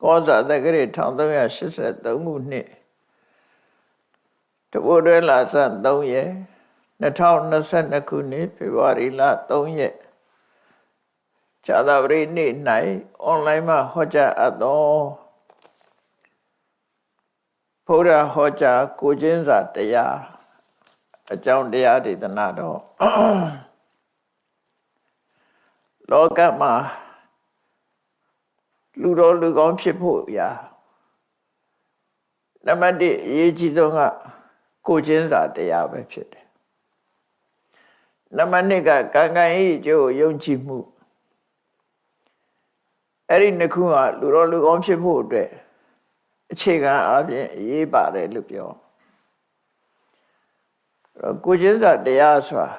ကောဇာတက္ကရာ1383ခုနှစ်တဘိုးတွဲလာဆန်း3ရက်2022ခုနှစ်ဖေဖော်ဝါရီလ3ရက်ဇာတာပတိနေ့၌အွန်လိုင်းမှာဟောကြားအပ်သောဘုရားဟောကြားကိုကျင်းစာတရားအကြောင်းတရားဒေသနာတော်လောကမှာလူတော်လူကောင်းဖြစ်ဖို့ရာနံပါတ်1အရေးကြီးဆုံးကကိုကျင်းစာတရားပဲဖြစ်တယ်နံပါတ်2ကကံကံဤအကျိုးယုံကြည်မှုအဲ့ဒီနှစ်ခုကလူတော်လူကောင်းဖြစ်ဖို့အတွက်အခြေခံအပြင်အရေးပါတယ်လို့ပြောကိုကျင်းစာတရားဆိုတာ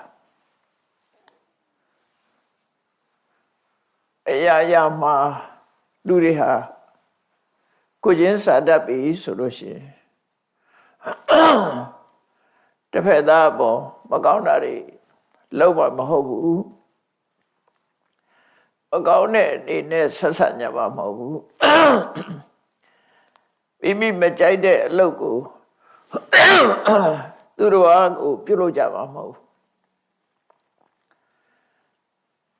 အရာရာမှာလူတွေဟာကိုကျင်းစာတတ်ပြီဆိုလို့ရှိရင်တစ်ဖက်သားပေါ်မကောင်းတာတွေလောက်မှမဟုတ်ဘူးအကောင်းတဲ့အနေနဲ့ဆက်ဆက်ညပါမဟုတ်ဘူးမိမိမကြိုက်တဲ့အလုပ်ကိုသူတို့ကိုပြုလုပ်ကြမှာမဟုတ်ဘူး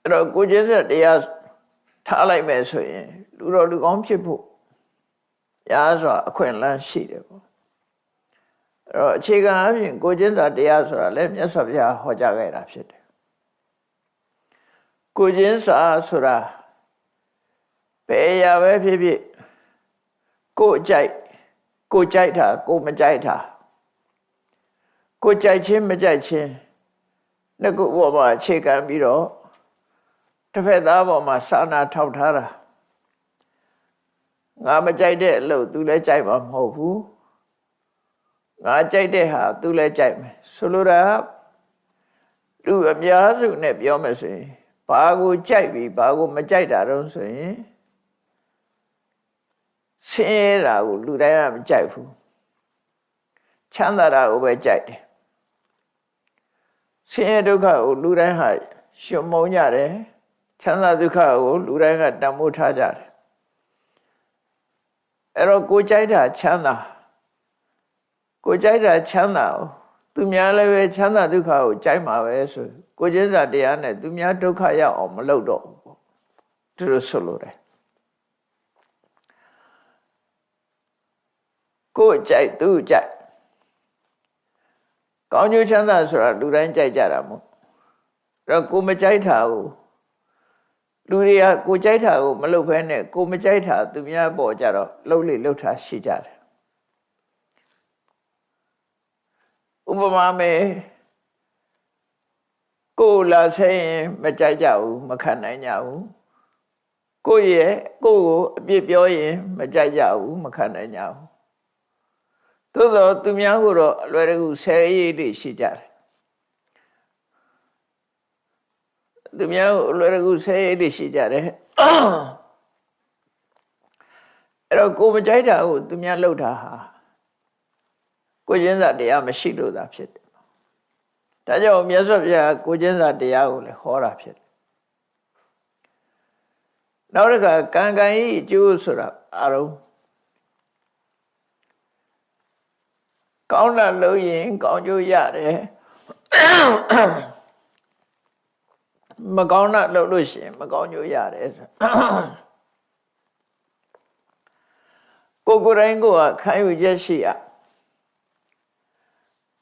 အဲ့တော့ကိုကျင်းစာတရားထားလိုက်မယ်ဆိုရင်လူတော်လူကောင်းဖြစ်ဖို့ရာစွာအခွင့်အလမ်းရှိတယ်ပေါ့အဲ့တော့အခြေခံအပြင်ကိုကျင်းစာတရားဆိုတာလည်းမြတ်စွာဘုရားဟောကြားခဲ့တာဖြစ်တယ်ကိုကျင်းစာဆိုတာဘယ်အရာပဲဖြစ်ဖြစ်ကိုကြိုက်တာကိုမကြိုက်တာကိုကြိုက်ခြင်းမကြိုက်ခြင်းနှစ်ခုပေါ်မှာအခြေခံပြီးတော့တစ်ဖက်သားပေါ်မှာစာနာထောက်ထားတာငါမကြိုက်တဲ့အလုပ်သူလည်းကြိုက်မှာမဟုတ်ဘူးငါကြိုက်တဲ့ဟာသူလည်းကြိုက်မယ်ဆိုလိုတာလူအများစုနဲ့ပြောမယ်ဆိုရင်ဘာကိုကြိုက်ပြီးဘာကိုမကြိုက်တာတော့ဆိုရင်ဆင်းရဲတာကိုလူတိုင်းကမကြိုက်ဘူးချမ်းသာတာကိုပဲကြိုက်တယ်ဆင်းရဲဒုက္ခကိုလူတိုင်းဟာရှင်မုန်းကြတယ်ချမ်းသာဒုက္ခကိုလူတိုင်းကတန်ဖိုးထားကြတယ်အဲ့တော့ကိုကြိုက်တာချမ်းသာကိုကြိုက်တာချမ်းသာသူများလည်းပဲချမ်းသာဒုက္ခကိုကြိုက်မှာပဲဆိုကိုကျင်းစာတရားနဲ့သူများဒုက္ခရောက်အောင်မလုပ်တော့ဘူးပေါ့သူတို့ဆိုလိုတယ်ကိုကြိုက်သူကြိုက်ကောင်းကျိုးချမ်းသာဆိုတာလူတိုင်းကြိုက်ကြတာမို့အဲ့တော့ကိုမကြိုက်တာကိုလူတွေကကိုကြိုက်တာကိုမလုပ်ဘဲနဲ့ကိုမကြိုက်တာသူများပေါ်ကြတော့လှုပ်လေလှုပ်တာရှိကြတယ်ဥပမာမယ်ကိုလာဆိုင်ရင်မကြိုက်ကြဘူးမခံနိုင်ကြဘူးကိုကိုအပြစ်ပြောရင်မကြိုက်ကြဘူးမခံနိုင်ကြဘူးသို့သောသူများကိုတော့အလွယ်တကူဆဲရေးတွေရှိကြတယ်သူများကိုအလွယ်တကူဆဲရေးတွေရှိကြတယ်အဲ့တော့ကိုမကြိုက်တာကိုသူများလှုပ်တာဟာကိုကျင်းစာတရားမရှိလို့သာဖြစ်တယ်ဒါကြောင့်မြတ်စွာဘုရားကိုကျင်းစာတရားကိုလည်းဟောတာဖြစ်တယ်နောက်တစ်ခါကံကံဤအကျိုးဆိုတာအရုံးကောင်းတာလုပ်ရင်ကောင်းကျိုးရတယ်မကောင်းတာလုပ်လို့ရှိရင်မကောင်းကျိုးရတယ်ကိုယ်တိုင်းကိုယ်ကခံယူချက်ရှိရ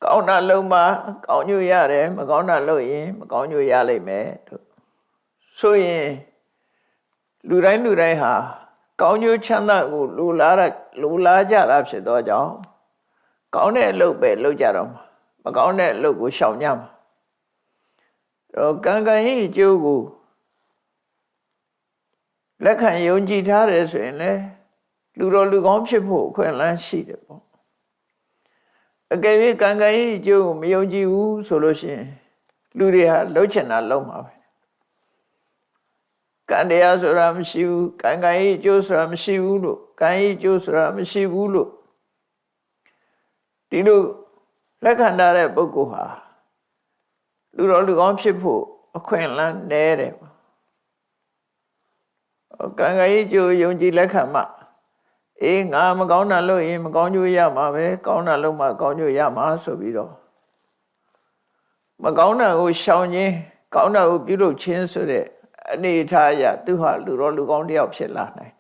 ကောင်းတာလုပ်မှကောင်းကျိုးရတယ်မကောင်းတာလုပ်ရင်မကောင်းကျိုးရလိမ့်မယ်ဆိုရင်လူတိုင်းဟာကောင်းကျိုးချမ်းသာကိုလိုလားကြတာဖြစ်သောကြောင့်ကောင်းတဲ့အလုပ်ပဲလုပ်ကြတော့မှာမကောင်းတဲ့အလုပ်ကိုရှောင်ကြမှာတော့ကံကံဤအကျိုးကိုလက်ခံယုံကြည်ထားတယ်ဆိုရင်လေလူတော်လူကောင်းဖြစ်ဖို့အခွင့်အလမ်းရှိတယ်ပေါ့အကယ်၍ကံကံဤအကျိုးကိုမယုံကြည်ဘူးဆိုလို့ရှိရင်လူတွေဟာလှုပ်ချင်တာလှုပ်မှာပဲကံတရားဆိုတာမရှိဘူးကံကံဤအကျိုးဆိုတာမရှိဘူးလို့ကံဤအကျိုးဆိုတာမရှိဘူးလို့ဒီလိုလက်ခံထားတဲ့ပုဂ္ဂိုလ်ဟာလူတော်လူကောင်းဖြစ်ဖို့အခွင့်အလမ်းနည်းတယ်ကံကံဤကျိုးယုံကြည်လက်ခံမှ အေးငါမကောင်းတာလို့ရင်မကောင်းကျိုးရမှာပဲကောင်းတာလို့မှကောင်းကျိုးရမှာဆိုပြီးတော့မကောင်းတာကိုရှောင်ခြင်းကောင်းတာကိုပြုလုပ်ခြင်းဆိုတဲ့အနေအထားအရသူဟာလူတော်လူကောင်းတယောက်ဖြစ်လာနိုင်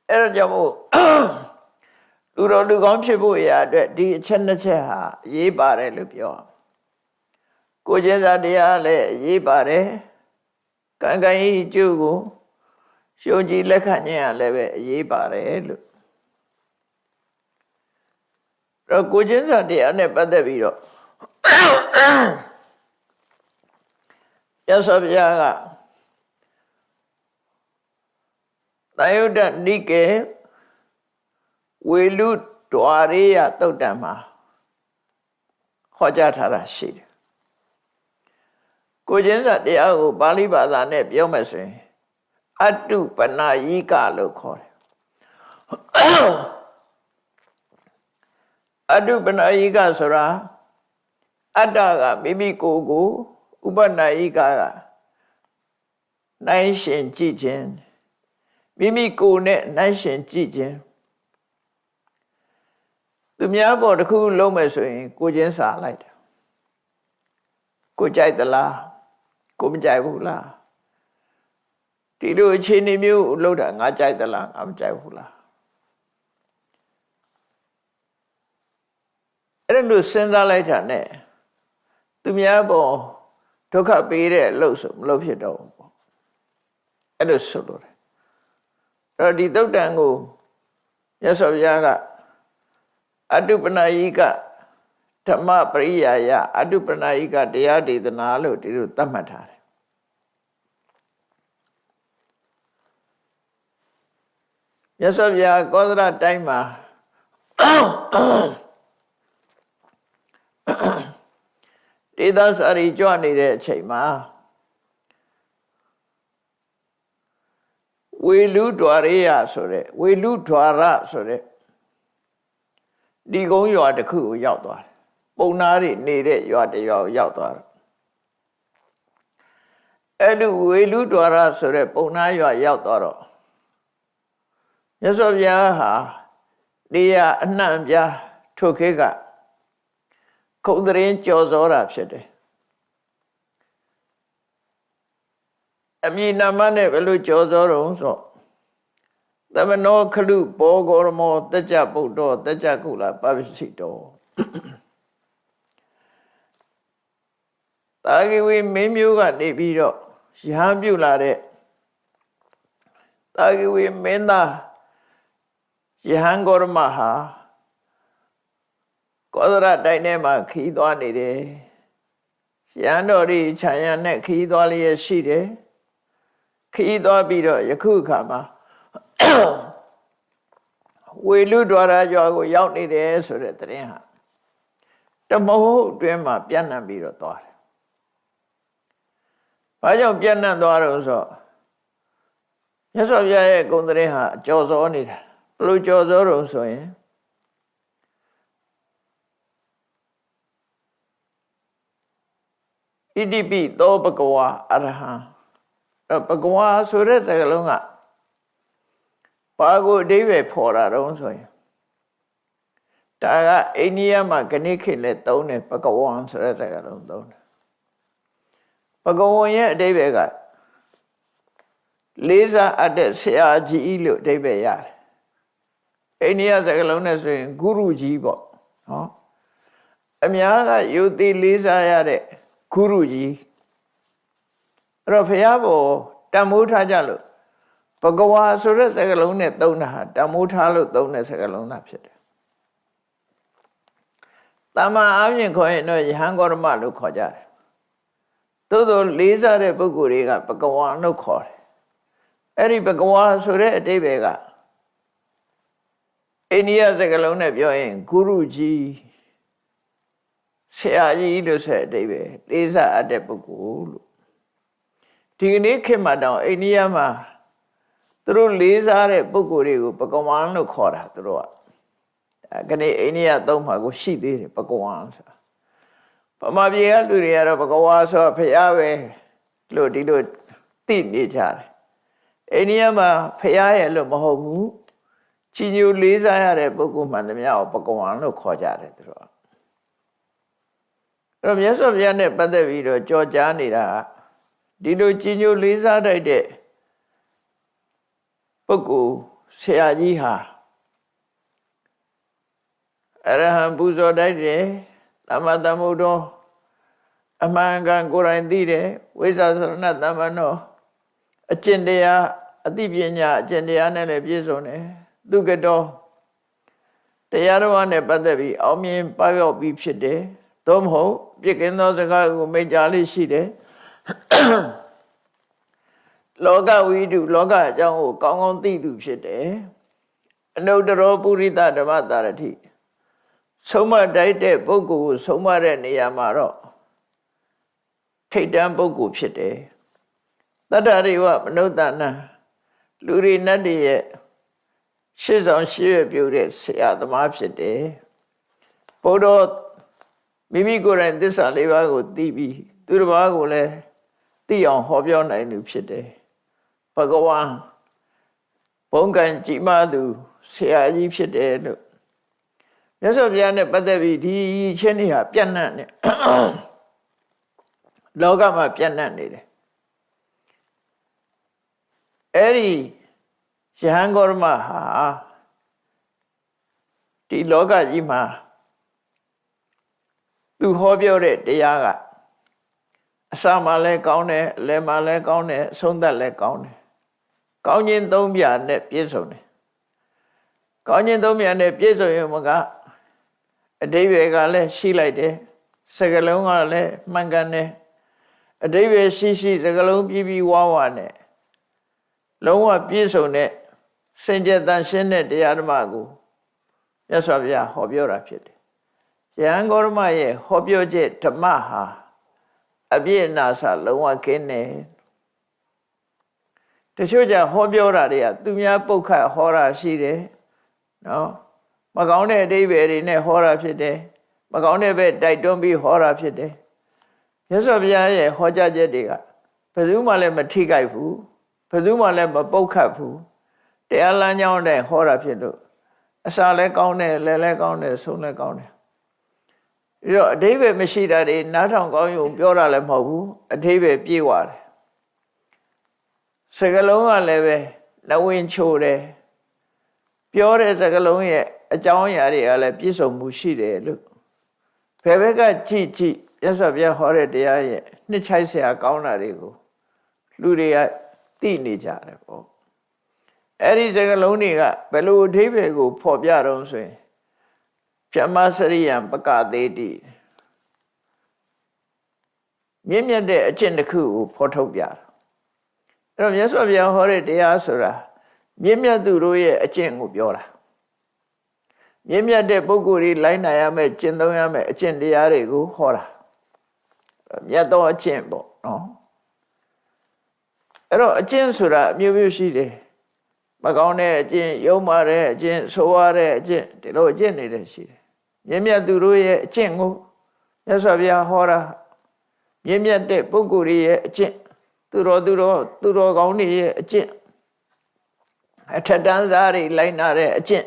အဲ့ဒါကြောင့်မို့လူတော်လူကောင်းဖြစ်ဖို့ရာအတွက်ဒီအချက်နှစ်ချက်ဟာအရေးပါတယ်လို့ပြောကိုကျင့်စာတရားလည်းအရေးပါတယ်ကံကံဤကျိုးကိုရှုံကြည်လက်ခံခြင်းရလည်းပဲအရေးပါတယ်လို့တော့ကိုကျင့်စာတရားနဲ့ပတ်သက်ပြီးတော့ရသော်ဗျာကသယုဒ္ဓနိကေဝေလူဒွာရိယသုတ်တံမှာဟောကြားထားတာရှိတယ်ကိုကျင့်စာတရားကိုပါဠိဘာသာနဲ့ပြောမယ်ဆိုရင်အတုပနာယိကလို့ခေါ်တယ်အတုပနာယိကဆိုတာအတ္တကမိမိကိုယ်ကိုဥပနာယိကကနိုင်ရှင်ကြည့်ခြင်းမိမိကိုယ်နဲ့နိုင်ရှင်ကြည့်ခြင်းသူများပေါ်တစ်ခုလုံးမယ်ဆိုရင်ကိုချင်းစာလိုက်တယ်ကိုကြိုက်သလားကိုမကြိုက်ဘူးလားဒီလိုအခြေအနေမျိုးလို့တာငါကြိုက်သလားငါမကြိုက်ဘူးလားအဲ့လိုစဉ်းစားလိုက်တာနဲ့သူများပေါ်ဒုက္ခပေးတဲ့အလုပ်ဆိုမလုပ်ဖြစ်တော့ဘူးပေါ့အဲ့လိုဆိုလို့တယ်အဲ့တော့ဒီသုတ်တံကိုမြတ်စွာဘုရားကအတုပနာယိကဓမ္မပရိယာယအတုပနာယိကတရားဒေသနာလို့ဒီလိုသတ်မှတ်ထားတယ်မြတ်စွာဘုရားကောသလတိုင်းမှာဒေသစာရီကြွနေတဲ့အချိန်မှာဝေလူဒွာရိယဆိုတဲ့ဝေလူဒွာရဆိုတဲ့ဒီကုန်းရွာတစ်ခုကိုရောက်သွားတယ်ပုံနာတွေနေတဲ့ရွာတစ်ရွာကိုရောက်သွားတယ်အဲ့လိုဝေလူဒွာရဆိုတဲ့ပုံနာရွာရောက်သွားတော့မြတ်စွာဘုရားဟာနေရာအနှံ့အပြားထိုခေတ်ကခုံတရင်ကြော်စောတာဖြစ်တယ်အမည်နာမနဲ့ဘယ်လိုကြော်စောတော့ဆိုသမနောခလုဘောဂောရမောတကြဗုဒ္ဓောတကြကုလပပစိတောတာဂိဝေမင်းမျိုးကနေပြီးတော့ရဟန်းပြုလာတဲ့တာဂိဝေမင်းသားယဟန်ဂေါရမဟာကောသရတိုင်းထဲမှာခီးသွားနေတယ်ရဟန်းတော်ဒီခြံရံနဲ့ခီးသွားလျက်ရှိတယ်ခီးသွားပြီးတော့ယခုအခါမှာဝေလူဒွါရရွာကိုရောက်နေတယ်ဆိုတဲ့သတင်းဟာတမဟုတ်အတွင်းမှာပြန့်နှံ့ပြီးတော့သွားတယ်။ဘာကြောင့်ပြန့်နှံ့သွားတော့ဆိုမြတ်စွာဘုရားရဲ့ဂုဏ်သတင်းဟာကြော်စောနေတာဘလို့ကြော်စောတော့ဆိုရင်ဣတိပိသောဘဂဝါအရဟံဘဂဝါဆိုတဲ့စကားလုံးကဘာကိုအဓိပ္ပာယ်ဖော်တာတော့ဆိုရင်ဒါကအိန္ဒိယမှာဂဏိခေတ်နဲ့သုံးတယ်ဘဂဝံဆိုတဲ့စကားလုံးသုံးတယ်ဘဂဝံရဲ့အဓိပ္ပာယ်ကလေးစားအပ်တဲ့ဆရာကြီးလို့အဓိပ္ပာယ်ရတယ်အိန္ဒိယစကားလုံးနဲ့ဆိုရင်ဂုရုကြီးပေါ့နော်အများကယုတ်တိလေးစားရတဲ့ဂုရုကြီးအဲ့တော့ဘုရားဘောတန်မိုးထားကြလို့ဘဂဝါဆိုတဲ့စကားလုံးနဲ့သုံးတာဟာတန်မိုးထားလို့သုံးတဲ့စကားလုံးသာဖြစ်တယ်တမန်အပြင်ခေါ်ရင်တော့ယဟန်ဂေါရမလို့ခေါ်ကြတယ်သို့သောလေးစားတဲ့ပုဂ္ဂိုလ်တွေကဘဂဝါလို့ခေါ်တယ်အဲ့ဒီဘဂဝါဆိုတဲ့အဓိပ္ပာယ်ကအိန္ဒိယစကားလုံးနဲ့ပြောရင်ဂုရုကြီးဆရာကြီးလို့ဆိုတဲ့အဓိပ္ပာယ်လေးစားအပ်တဲ့ပုဂ္ဂိုလ်လို့ဒီကနေ့ခေတ်မှာတောင်အိန္ဒိယမှာသူတို့လေးစားတဲ့ပုဂ္ဂိုလ်တွေကိုဘဂဝါလို့ခေါ်တာသူတို့ကခဏအိန္ဒိယသုံးမှာကိုရှိသေးတယ်ဘဂဝါဆိုတာဗမာပြည်ကလူတွေကတော့ဘဂဝါဆိုတော့ဖရာပဲလို့ဒီလိုသိနေကြတယ် အိန္ဒိယမှာဖရာရဲ့လို့မဟုတ်ဘူးချီညိုလေးစားရတဲ့ပုဂ္ဂိုလ်မှန်သမျှကိုပကဝံလို့ခေါ်ကြတယ်သူတို့အဲ့တော့မြတ်စွာဘုရားနဲ့ပတ်သက်ပြီးတော့ကြော်ကြားနေတာဒီလိုချီညိုလေးစားတတ်တဲ့ပုဂ္ဂိုလ်ဆရာကြီးဟာအရဟံပူဇော်တတ်တယ်သမ္မာသမ္ဗုဒ္ဓောအမှန်ကန်ကိုယ်တိုင်သိတယ်ဝိဇ္ဇာသရဏသမ္ပန္နောအကျင့်တရားအသိပညာအကျင့်တရားနဲ့လည်းပြည့်စုံတယ်သူကတော်တရားတော်နဲ့ပတ်သက်ပြီးအောင်မြင်ပါရောက်ပြီးဖြစ်တယ်သို့မဟုတ်ပြည့်ကင်းသောစကားကိုမိန့်ကြားလေးရှိတယ်လောကဝိတုလောကအကြောင်းကိုကောင်းကောင်းသိသူဖြစ်တယ်အနုတ္တရောပုရိသဓမ္မတာရတိဆုံးမတိုက်တဲ့ပုဂ္ဂိုလ်ကိုဆုံးမတဲ့နေရာမှာတော့ထိတ်တန်းပုဂ္ဂိုလ်ဖြစ်တယ်တတ္တရိဝမနုဿနံလူရိနတ်တွေရဲ့ရှေ့ဆောင်ရှေ့ရပြုတဲ့ဆရာသမားဖြစ်တယ်ဘုရားမိမိကိုယ်တိုင်သစ္စာလေးပါးကိုသိပြီးသူတစ်ပါးကိုလည်းသိအောင်ဟောပြောနိုင်သူဖြစ်တယ်ဘဂဝါဘုံကံကြည်မသူဆရာကြီးဖြစ်တယ်လို့မြတ်စွာဘုရားနဲ့ပတ်သက်ပြီးဒီချင်းတွေဟာပြန့်နှံ့နေလောကမှာပြန့်နှံ့နေတယ်အဲ့ဒီယဟန်ဂေါရမဟာဒီလောကကြီးမှာသူဟောပြောတဲ့တရားကအစမှလည်းကောင်းတယ်အလယ်မှလည်းကောင်းတယ်အဆုံးသတ်လည်းကောင်းတယ်ကောင်းခြင်းသုံးပြနဲ့ပြည့်စုံတယ်ကောင်းခြင်းသုံးပြနဲ့ပြည့်စုံရင်မကအဓိပ္ပာယ်ကလည်းရှိလိုက်တယ်စကားလုံးကလည်းမှန်ကန်တယ်အဓိပ္ပာယ်ရှိစကားလုံးပြီးဝါနဲ့လုံးဝပြည့်စုံတဲ့စင်ကြယ်တန်ရှင်းတဲ့တရားဓမ္မကိုမြတ်စွာဘုရားဟောပြောတာဖြစ်တယ်ယဟန်ဂေါရမရဲ့ဟောပြောချက်ဓမ္မဟာအပြည့်အနာစလုံးဝကင်းတယ်တချို့ကြဟောပြောတာတွေကသူများပုတ်ခတ်ဟောတာရှိတယ်နော်မကောင်းတဲ့အဓိပ္ပာယ်တွေနဲ့ဟောတာဖြစ်တယ်မကောင်းတဲ့ဘက်တိုက်တွန်းပြီးဟောတာဖြစ်တယ်မြတ်စွာဘုရားရဲ့ဟောကြားချက်တွေကဘယ်သူမှလည်းမထိခိုက်ဘူးဘယ်သူမှလည်းမပုတ်ခတ်ဘူးတရားလမ်းကြောင်းနဲ့ဟောတာဖြစ်လို့အစာလည်းကောင်းတယ်လည်းလည်းကောင်းတယ်ဆုံးလည်းကောင်းတယ်ပြီးတော့အဓိပ္ပာယ်မရှိတာတွေနားထောင်ကောင်းရုံပြောတာလည်းမဟုတ်ဘူးအဓိပ္ပာယ်ပြည့်ဝတယ်စကားလုံးကလည်းပဲနဝင်ချိုတယ်ပြောတဲ့စကားလုံးရဲ့အကြောင်းအရာတွေကလည်းပြည့်စုံမှုရှိတယ်လို့ဘယ်ဘက်ကကြည့်ရသော်ပြဟောတဲ့တရားရဲ့နှစ်ချိုက်เสียကောင်းတာတွေကိုလူတွေကသိနေကြတယ်ပေါ့အဲ့ဒီစကားလုံးတွေကဘယ်လိုအဓိပ္ပာယ်ကိုဖော်ပြတော့ဆိုရင်ပြမစရိယံပကသေးတိမြင့်မြတ်တဲ့အကျင့်တစ်ခုကိုဖော်ထုတ်ပြတာအဲ့တော့မြတ်စွာဘုရားဟောတဲ့တရားဆိုတာမြင့်မြတ်သူတို့ရဲ့အကျင့်ကိုပြောတာမြင့်မြတ်တဲ့ပုဂ္ဂိုလ်တွေလိုက်နိုင်ရမယ်ကျင့်သုံးရမယ်အကျင့်တရားတွေကိုဟောတာမြတ်သောအကျင့်ပေါ့နော်အဲ့တော့အကျင့်ဆိုတာအမျိုးမျိုးရှိတယ်မကောင်းတဲ့အကျင့်ယုံမာတဲ့အကျင့်ဆိုးရတဲ့အကျင့်ဒီလိုအကျင့်တွေလည်းရှိတယ်မြင့်မြတ်သူတို့ရဲ့အကျင့်ကိုမြတ်စွာဘုရားဟောတာမြင့်မြတ်တဲ့ပုဂ္ဂိုလ်တွေရဲ့အကျင့်သူတော်ကောင်းတွေရဲ့အကျင့်အထက်တန်းစားတွေလိုက်နာတဲ့အကျင့်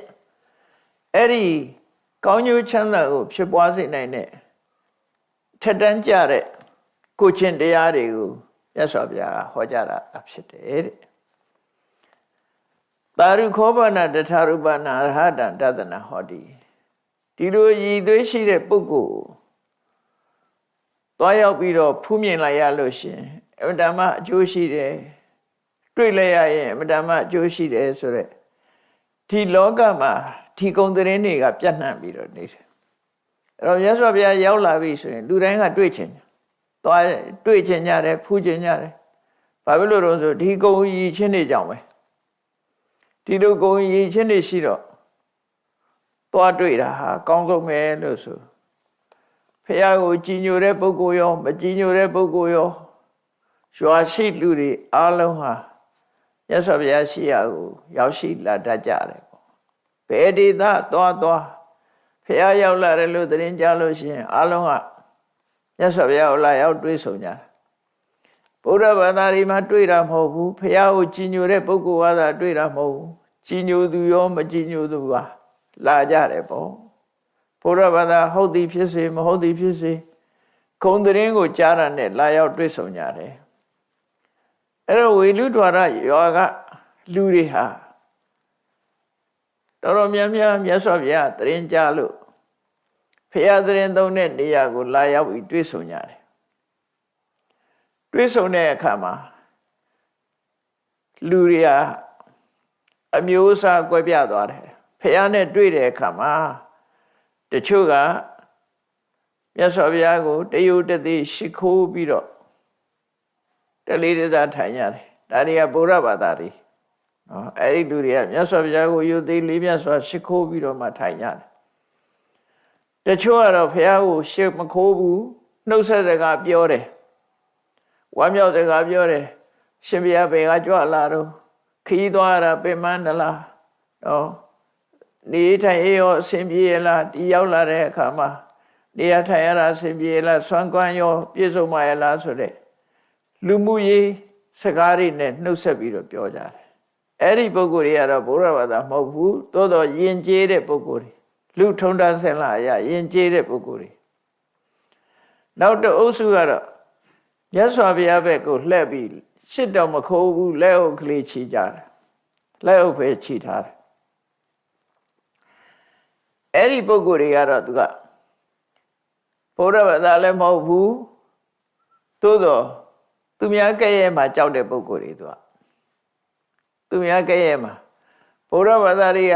အဲ့ဒီကောင်းကျိုးချမ်းသာကိုဖြစ်ပွားစေနိုင်တဲ့ထက်တန်းကြတဲ့ကိုချင်းတရားတွေကိုမြတ်စွာဘုရားဟောကြားတာဖြစ်တယ်တဲ့သာရုခောပနာတထရူပနာရဟတံတသနာဟောတိဒီလိုရည်သွေးရှိတဲ့ပုဂ္ဂိုလ်သွားရောက်ပြီးတော့ဖူးမြင်လိုက်ရလို့ရှင်အမတ္တမအကျိုးရှိတယ်တွေ့လိုက်ရရင်အမတ္တမအကျိုးရှိတယ်ဆိုရက်ဒီလောကမှာဒီကုံသတင်းတွေကပြန့်နှံ့ပြီးတော့နေတယ်အဲ့တော့မြတ်စွာဘုရားရောက်လာပြီဆိုရင်လူတိုင်းကတွေ့ချင်တယ်သွားတွေ့ချင်ကြတယ်ဖူးချင်ကြတယ်ဘာဖြစ်လို့လဲဆိုဒီကုံရည်ချင်းတွေကြောင့်ပဲဒီလိုကုံရည်ချင်းတွေရှိတော့သွားတွေ့တာဟာကောင်းဆုံးပဲလို့ဆိုဖះကိုကြည်ညိုတဲ့ပုဂ္ဂိုလ်ရောမကြည်ညိုတဲ့ပုဂ္ဂိုလ်ရောရွာရှိလူတွေအားလုံးဟာမြတ်စွာဘုရားရှိရာကိုရောက်ရှိလာတတ်ကြတယ်ပေါ့ဘယ်ဒေသသွားဖះရောက်လာတယ်လို့သတင်းကြားလို့ရှိရင်အားလုံးကမြတ်စွာဘုရားကိုလာရောက်တွေ့ဆုံကြ ဗုဒ္ဓဘာသာတွေမှာတွေ့တာမဟုတ်ဘူးဖះကိုကြည်ညိုတဲ့ပုဂ္ဂိုလ်ဝါဒတွေ့တာမဟုတ်ဘူးကြည်ညိုသူရောမကြည်ညိုသူပါလာကြတယ်ပေါ့ဘုရားဘာသာဟုတ်သည်ဖြစ်စေမဟုတ်သည်ဖြစ်စေခုံသတင်းကိုကြားရတဲ့လာရောက်တွေ့ဆုံကြတယ်အဲ့တော့ဝေလူဒ္ဓဝရယောကလူတွေဟာတော်တော်များများမြတ်စွာဘုရားသတင်းကြားလို့ဖះသတင်းသုံးတဲ့နေရာကိုလာရောက်ပြီးတွေ့ဆုံကြတယ်တွေ့ဆုံတဲ့အခါမှာလူတွေဟာအမျိုးအစားကွဲပြားသွားတယ်ဖះနဲ့တွေ့တဲ့အခါမှာတချို့ကမြတ်စွာဘုရားကိုတယုတသိရှိခိုးပြီးတော့တလေးတစားထိုင်ရတယ်ဒါတွေကဗုဒ္ဓဘာသာတွေနော်အဲ့ဒီလူတွေကမြတ်စွာဘုရားကိုယုသိလေးမြတ်စွာရှိခိုးပြီးတော့မှထိုင်ရတယ်တချို့ကတော့ဘုရားကိုရှိမခိုးဘူးနှုတ်ဆက်စကားပြောတယ်ဝမ်းမြောက်စကားပြောတယ်ရှင်ဘုရားဘယ်ကကြွလာတော့ခီးသွားတာပင်မန္တလားနော်နေထိုင်ရောအစဉ်ပြေလားဒီရောက်လာတဲ့အခါမှာနေရထိုင်ရတာအစဉ်ပြေလားဆွမ်းကွမ်းရောပြည့်စုံပါရဲ့လားဆိုတဲ့လူမှုရေးစကားတွေနဲ့နှုတ်ဆက်ပြီးတော့ပြောကြတယ်အဲ့ဒီပုဂ္ဂိုလ်တွေကတော့ဘုရားဘာသာမဟုတ်ဘူးသို့တော့ယဉ်ကျေးတဲ့ပုဂ္ဂိုလ်တွေလူထုံတန်းဆင်လာအရယဉ်ကျေးတဲ့ပုဂ္ဂိုလ်တွေနောက်တစ်အုပ်စုကတော့မြတ်စွာဘုရားဘက်ကိုလှည့်ပြီးရှစ်တော်မခိုးဘူးလက်အုပ်ကလေးချီကြတယ်လက်အုပ်ပဲချီထားတယ်အဲ့ဒီပုဂ္ဂိုလ်တွေကတော့သူကဘုရားဘာသာလည်းမဟုတ်ဘူးသို့တော့သူများကဲ့ရဲ့မှာကြောက်တဲ့ပုဂ္ဂိုလ်တွေသူများကဲ့ရဲ့မှာဘုရားဘာသာတွေက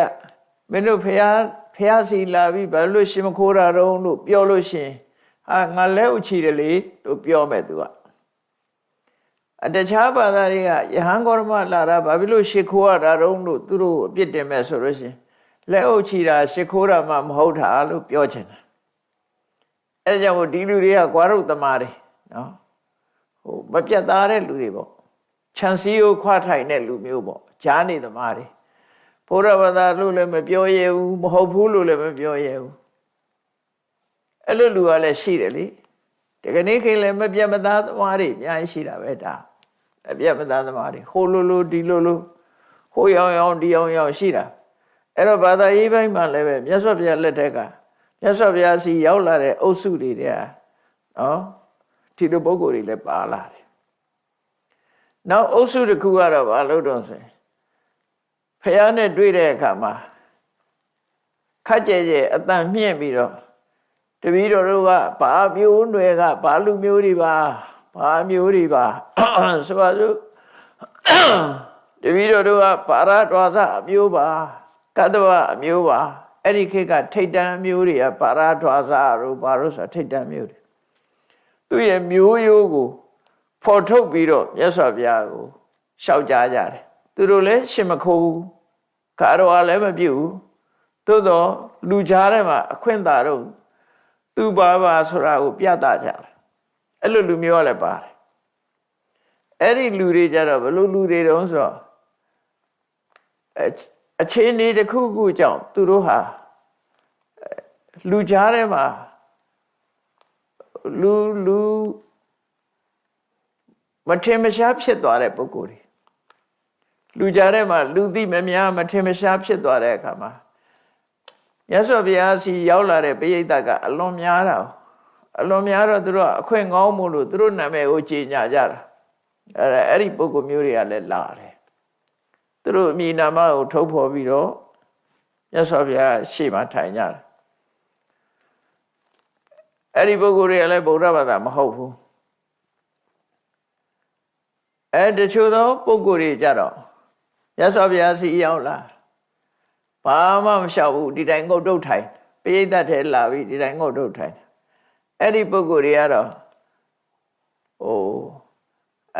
မင်းတို့ဖះစီလာပြီးဘာလို့ရှင်မခိုးတာတော့လို့ပြောလို့ရှင်ဟာငါလက်ဥချီတယ်လေလို့ပြောမဲ့သူကအတခြားဘာသာတွေကယဟန်ဂေါရမလာတာဘာဖြစ်လို့ရှ िख ိုးရတာတော့လို့သူတို့အပြစ်တင်မဲ့ဆိုလို့ရှင်လက်အုပ်ချီတာရှ िख ိုးတာမှမဟုတ်တာလို့ပြောချင်တယ်အဲဒါကြောင့်ဒီလူတွေကကွာရုပ်သမားတွေနော်မပြတ်သားတဲ့လူတွေပေါ့ခြံစည်းကိုခွာထိုင်တဲ့လူမျိုးပေါ့ဂျားနေသမားတွေဘုရားဘာသာလို့လည်းမပြောရဘူးမဟုတ်ဘူးလို့လည်းမပြောရဘူးအဲ့လိုလူကလည်းရှိတယ်လေဒီကနေ့ခင်လည်းမပြတ်မသားသမားတွေအများကြီးရှိတာပဲဒါအပြတ်မသားသမားတွေဟိုလိုဒီလိုဟိုရောင်ဒီရောင်ရှိတာအဲ့တော့ဘာသာရေးပိုင်းမှာလည်းပဲမြတ်စွာဘုရားလက်ထက်ကမြတ်စွာဘုရားစီရောက်လာတဲ့အုပ်စုတွေတဲ့နော်ဒီလိုပုဂ္ဂိုလ်တွေလည်းပါလာတယ်နောက်အုပ်စုတစ်ခုကတော့ဘာလို့တော့ဆိုရင်ဖះနဲ့တွေ့တဲ့အခါမှာခက်ကြဲအတန်မြင့်ပြီးတော့တပည့်တော်တို့ကဘာမျိုးနွယ်ကဘာလူမျိုးတွေပါဘာမျိုးတွေပါဆိုပါစို့တပည့်တော်တို့ကပါရဒွါစအမျိုးပါကတ္တဝအမျိုးပါအဲ့ဒီခေတ်ကထိတ်တန်းမျိုးတွေကပါရဒွါစတို့ဘာလို့ဆိုထိတ်တန်းမျိုးတွေသူရဲ့မျိုးရိုးကိုဖော်ထုတ်ပြီးတော့မြတ်စွာဘုရားကိုရှောက်ကြားကြတယ်သူတို့လည်းရှင်မခိုးဘူးခါတော်လည်းမပြုတ်ဘူးသို့တော့လူကြားထဲမှာအခွင့်သာတော့သူပါဆိုတာကိုပြသကြတယ်အဲ့လိုလူမျိုးကလည်းပါတယ်အဲ့ဒီလူတွေကြတော့ဘလို့လူတွေတုံးဆိုတော့အခြေအနေတစ်ခုခုကြောင့်သူတို့ဟာလူကြားထဲမှာလူမထင်မရှားဖြစ်သွားတဲ့ပုဂ္ဂိုလ်တွေလူကြားထဲမှာလူသိမများမထင်မရှားဖြစ်သွားတဲ့အခါမှာမြတ်စွာဘုရားစီရောက်လာတဲ့ပရိသတ်ကအလွန်များတာအလွန်များတော့သူတို့အခွင့်ကောင်းမှုလို့သူတို့နာမည်ကိုကြေညာကြတာအဲ့ဒီပုဂ္ဂိုလ်မျိုးတွေကလည်းလာတယ်သူတို့အမည်နာမကိုထုတ်ဖော်ပြီးတော့မြတ်စွာဘုရားရှေ့မှာထိုင်ကြတယ်အဲ့ဒီပုဂ္ဂိုလ်တွေကလည်းဗုဒ္ဓဘာသာမဟုတ်ဘူးတချို့သောပုဂ္ဂိုလ်တွေကြတော့မြတ်စွာဘုရားစီရောက်လာဘာမှမလျှောက်ဘူးဒီတိုင်းငုတ်တုတ်ထိုင်ပရိသတ်ထဲလာပြီးဒီတိုင်းငုတ်တုတ်ထိုင်အဲ့ဒီပုဂ္ဂိုလ်တွေကတော့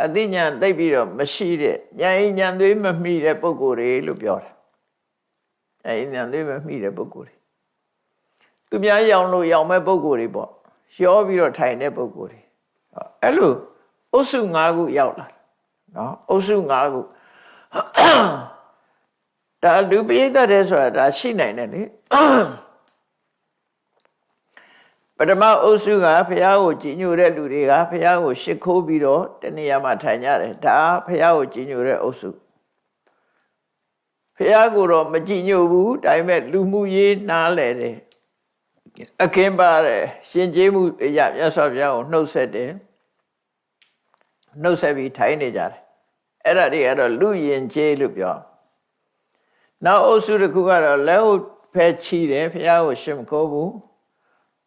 အသိဉာဏ်သိပြီးတော့မရှိတဲ့ဉာဏ်ဉာဏ်သွေးမမိတဲ့ပုဂ္ဂိုလ်တွေလို့ပြောတာဉာဏ်ဉာဏ်သွေးမမိတဲ့ပုဂ္ဂိုလ်တွေသူများရောင်လို့ရောင်မဲ့ပုဂ္ဂိုလ်တွေပေါ့ရောပြီးတော့ထိုင်တဲ့ပုဂ္ဂိုလ်တွေအဲ့လိုအုပ်စု၅ခုရောက်လာနော်အုပ်စု၅ခုဒါလူပိဋကတ်တဲ့ဆိုတာဒါရှိနိုင်တယ်လေ ပထမအုပ်စုကဘုရားကိုကြည်ညိုတဲ့လူတွေကဘုရားကိုရှ िख ိုးပြီးတော့တနေရာမှာထိုင်ကြတယ်ဒါဘုရားကိုကြည်ညိုတဲ့အုပ်စုဘုရားကိုတော့မကြည်ညိုဘူးဒါပေမဲ့လူမှုရေးနားလဲတယ်အခင်းပါတယ်ရှင်ကျေးမှုအရာမြတ်စွာဘုရားကိုနှုတ်ဆက်တယ်နှုတ်ဆက်ပြီးထိုင်နေကြတယ်အဲ့ဒါတွေကတော့လူယဉ်ကျေးလို့ပြောနောက်အုပ်စုတစ်ခုကတော့လက်ဟုတ်ဖဲချီတယ်ဘုရားကိုရှ िख ိုးဘူး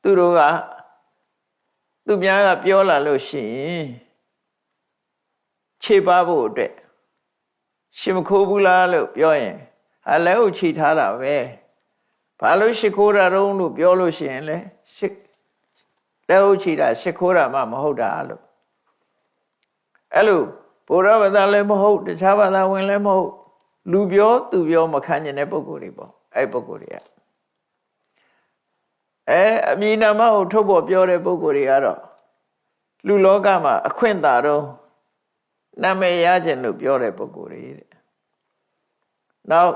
သူတို့ကသူများကပြောလာလို့ရှိရင်ခြေပါဖို့အတွက်ရှ िख ိုးဘူးလားလို့ပြောရင်လက်ဟုတ်ချီထားတာပဲဘာလို့ရှ िख ိုးတာတုံးလို့ပြောလို့ရှိရင်လေလက်ဟုတ်ချီတာရှ िख ိုးတာမှမဟုတ်တာလို့အဲ့လိုဘုရားဘာသာလည်းမဟုတ်တခြားဘာသာဝင်လည်းမဟုတ်လူပြောသူပြောမခံကျင်တဲ့ပုဂ္ဂိုလ်တွေပေါ့အဲ့ပုဂ္ဂိုလ်တွေကအမည်နာမကိုထုတ်ဖို့ပြောတဲ့ပုဂ္ဂိုလ်တွေကတော့လူလောကမှာအခွင့်သာတော့နာမည်ရခြင်းလို့ပြောတဲ့ပုဂ္ဂိုလ်တွေတဲ့နောက်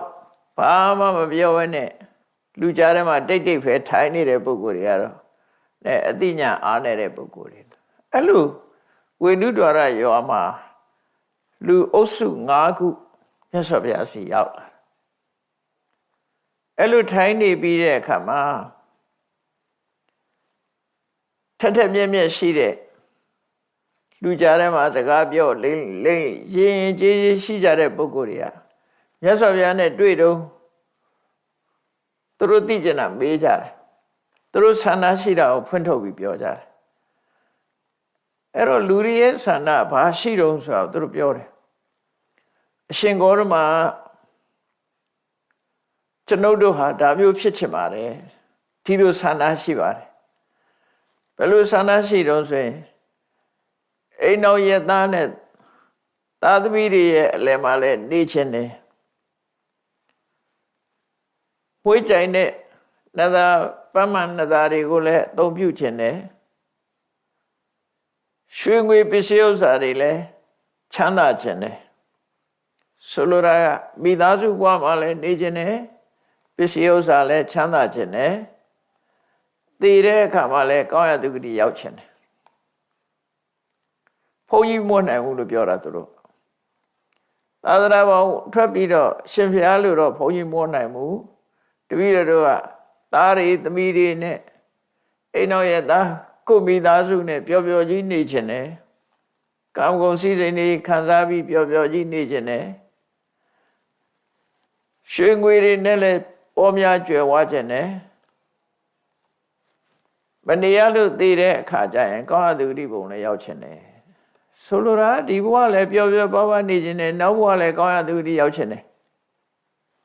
ဘာမှမပြောဘဲနဲ့လူကြားထဲမှာတိတ်တိတ်ပဲထိုင်နေတဲ့ပုဂ္ဂိုလ်တွေကတော့အသိဉာဏ်အားနေတဲ့ပုဂ္ဂိုလ်တွေအဲ့လိုဝိနုဒ္ဒရယောမှာလူအုပ်စု5ခုမြတ်စွာဘုရားစီရောက်လာအဲ့လိုထိုင်နေပြီးတဲ့အခါမှာထက်ထက်မြက်မြက်ရှိတဲ့လူကြားထဲမှာစကားပြောလိမ့်ရင်ကြေးရှိကြတဲ့ပုဂ္ဂိုလ်တွေကမြတ်စွာဘုရားနဲ့တွေ့တော့သူတို့သိကျင်တာမေးကြတယ်သူတို့ဆန္ဒရှိတာကိုဖွင့်ထုတ်ပြီးပြောကြတယ်အဲ့တော့လူတွေရဲ့ဆန္ဒဘာရှိတုံးဆိုတော့သူတို့ပြောတယ်အရှင်ဂေါရမကျွန်ုပ်တို့ဟာဒါမျိုးဖြစ်ချင်ပါတယ်ဒီလိုဆန္ဒရှိပါတယ်ဘယ်လိုဆန္ဒရှိတုံးဆိုရင်အိမ်တော်ရဲ့သားနဲ့သားသမီးတွေရဲ့အလယ်မှာလည်းနေခြင်းတယ်ဝိကြိုင်တဲ့နသာပမ္မနသာတွေကိုလည်းအသုံးပြုခြင်းတယ်ရွှေငွေပစ္စည်းဥစ္စာတွေလည်းချမ်းသာခြင်းတယ်ဆိုလိုတာကမိသားစုဘဝမှာလည်းနေခြင်းတယ်ပစ္စည်းဥစ္စာလည်းချမ်းသာခြင်းတယ်တည်တဲ့အခါမှာလည်းကောင်းရသူဂတိရောက်ခြင်းတယ်ဘုန်းကြီးမွတ်နိုင်ဘူးလို့ပြောတာသူတို့သာသနာ့ဘောင်ထွက်ပြီးတော့ရှင်ဖျားလို့တော့ဘုန်းကြီးမွတ်နိုင်ဘူးတပည့်တော်ကသားတွေသမီးတွေနဲ့အိမ်တော်ရဲ့သားကိုမိသားစုနဲ့ပျော်ပျော်ကြီးနေခြင်းတယ်ကာမဂုဏ်စည်းစိမ်တွေခံစားပြီးပျော်ပျော်ကြီးနေခြင်းတယ်ရွှေငွေတွေနဲ့လည်းပေါ်များကြွယ်ဝခြင်းတယ်မနေရလို့သိတဲ့အခါကျရင်ကောင်းအသူတိဘုံလည်းရောက်ခြင်းတယ်ဆိုလိုတာဒီဘဝလည်းပျော်ပျော်ပါးပါးနေခြင်းတယ်နောက်ဘဝလည်းကောင်းအသူတိရောက်ခြင်းတယ်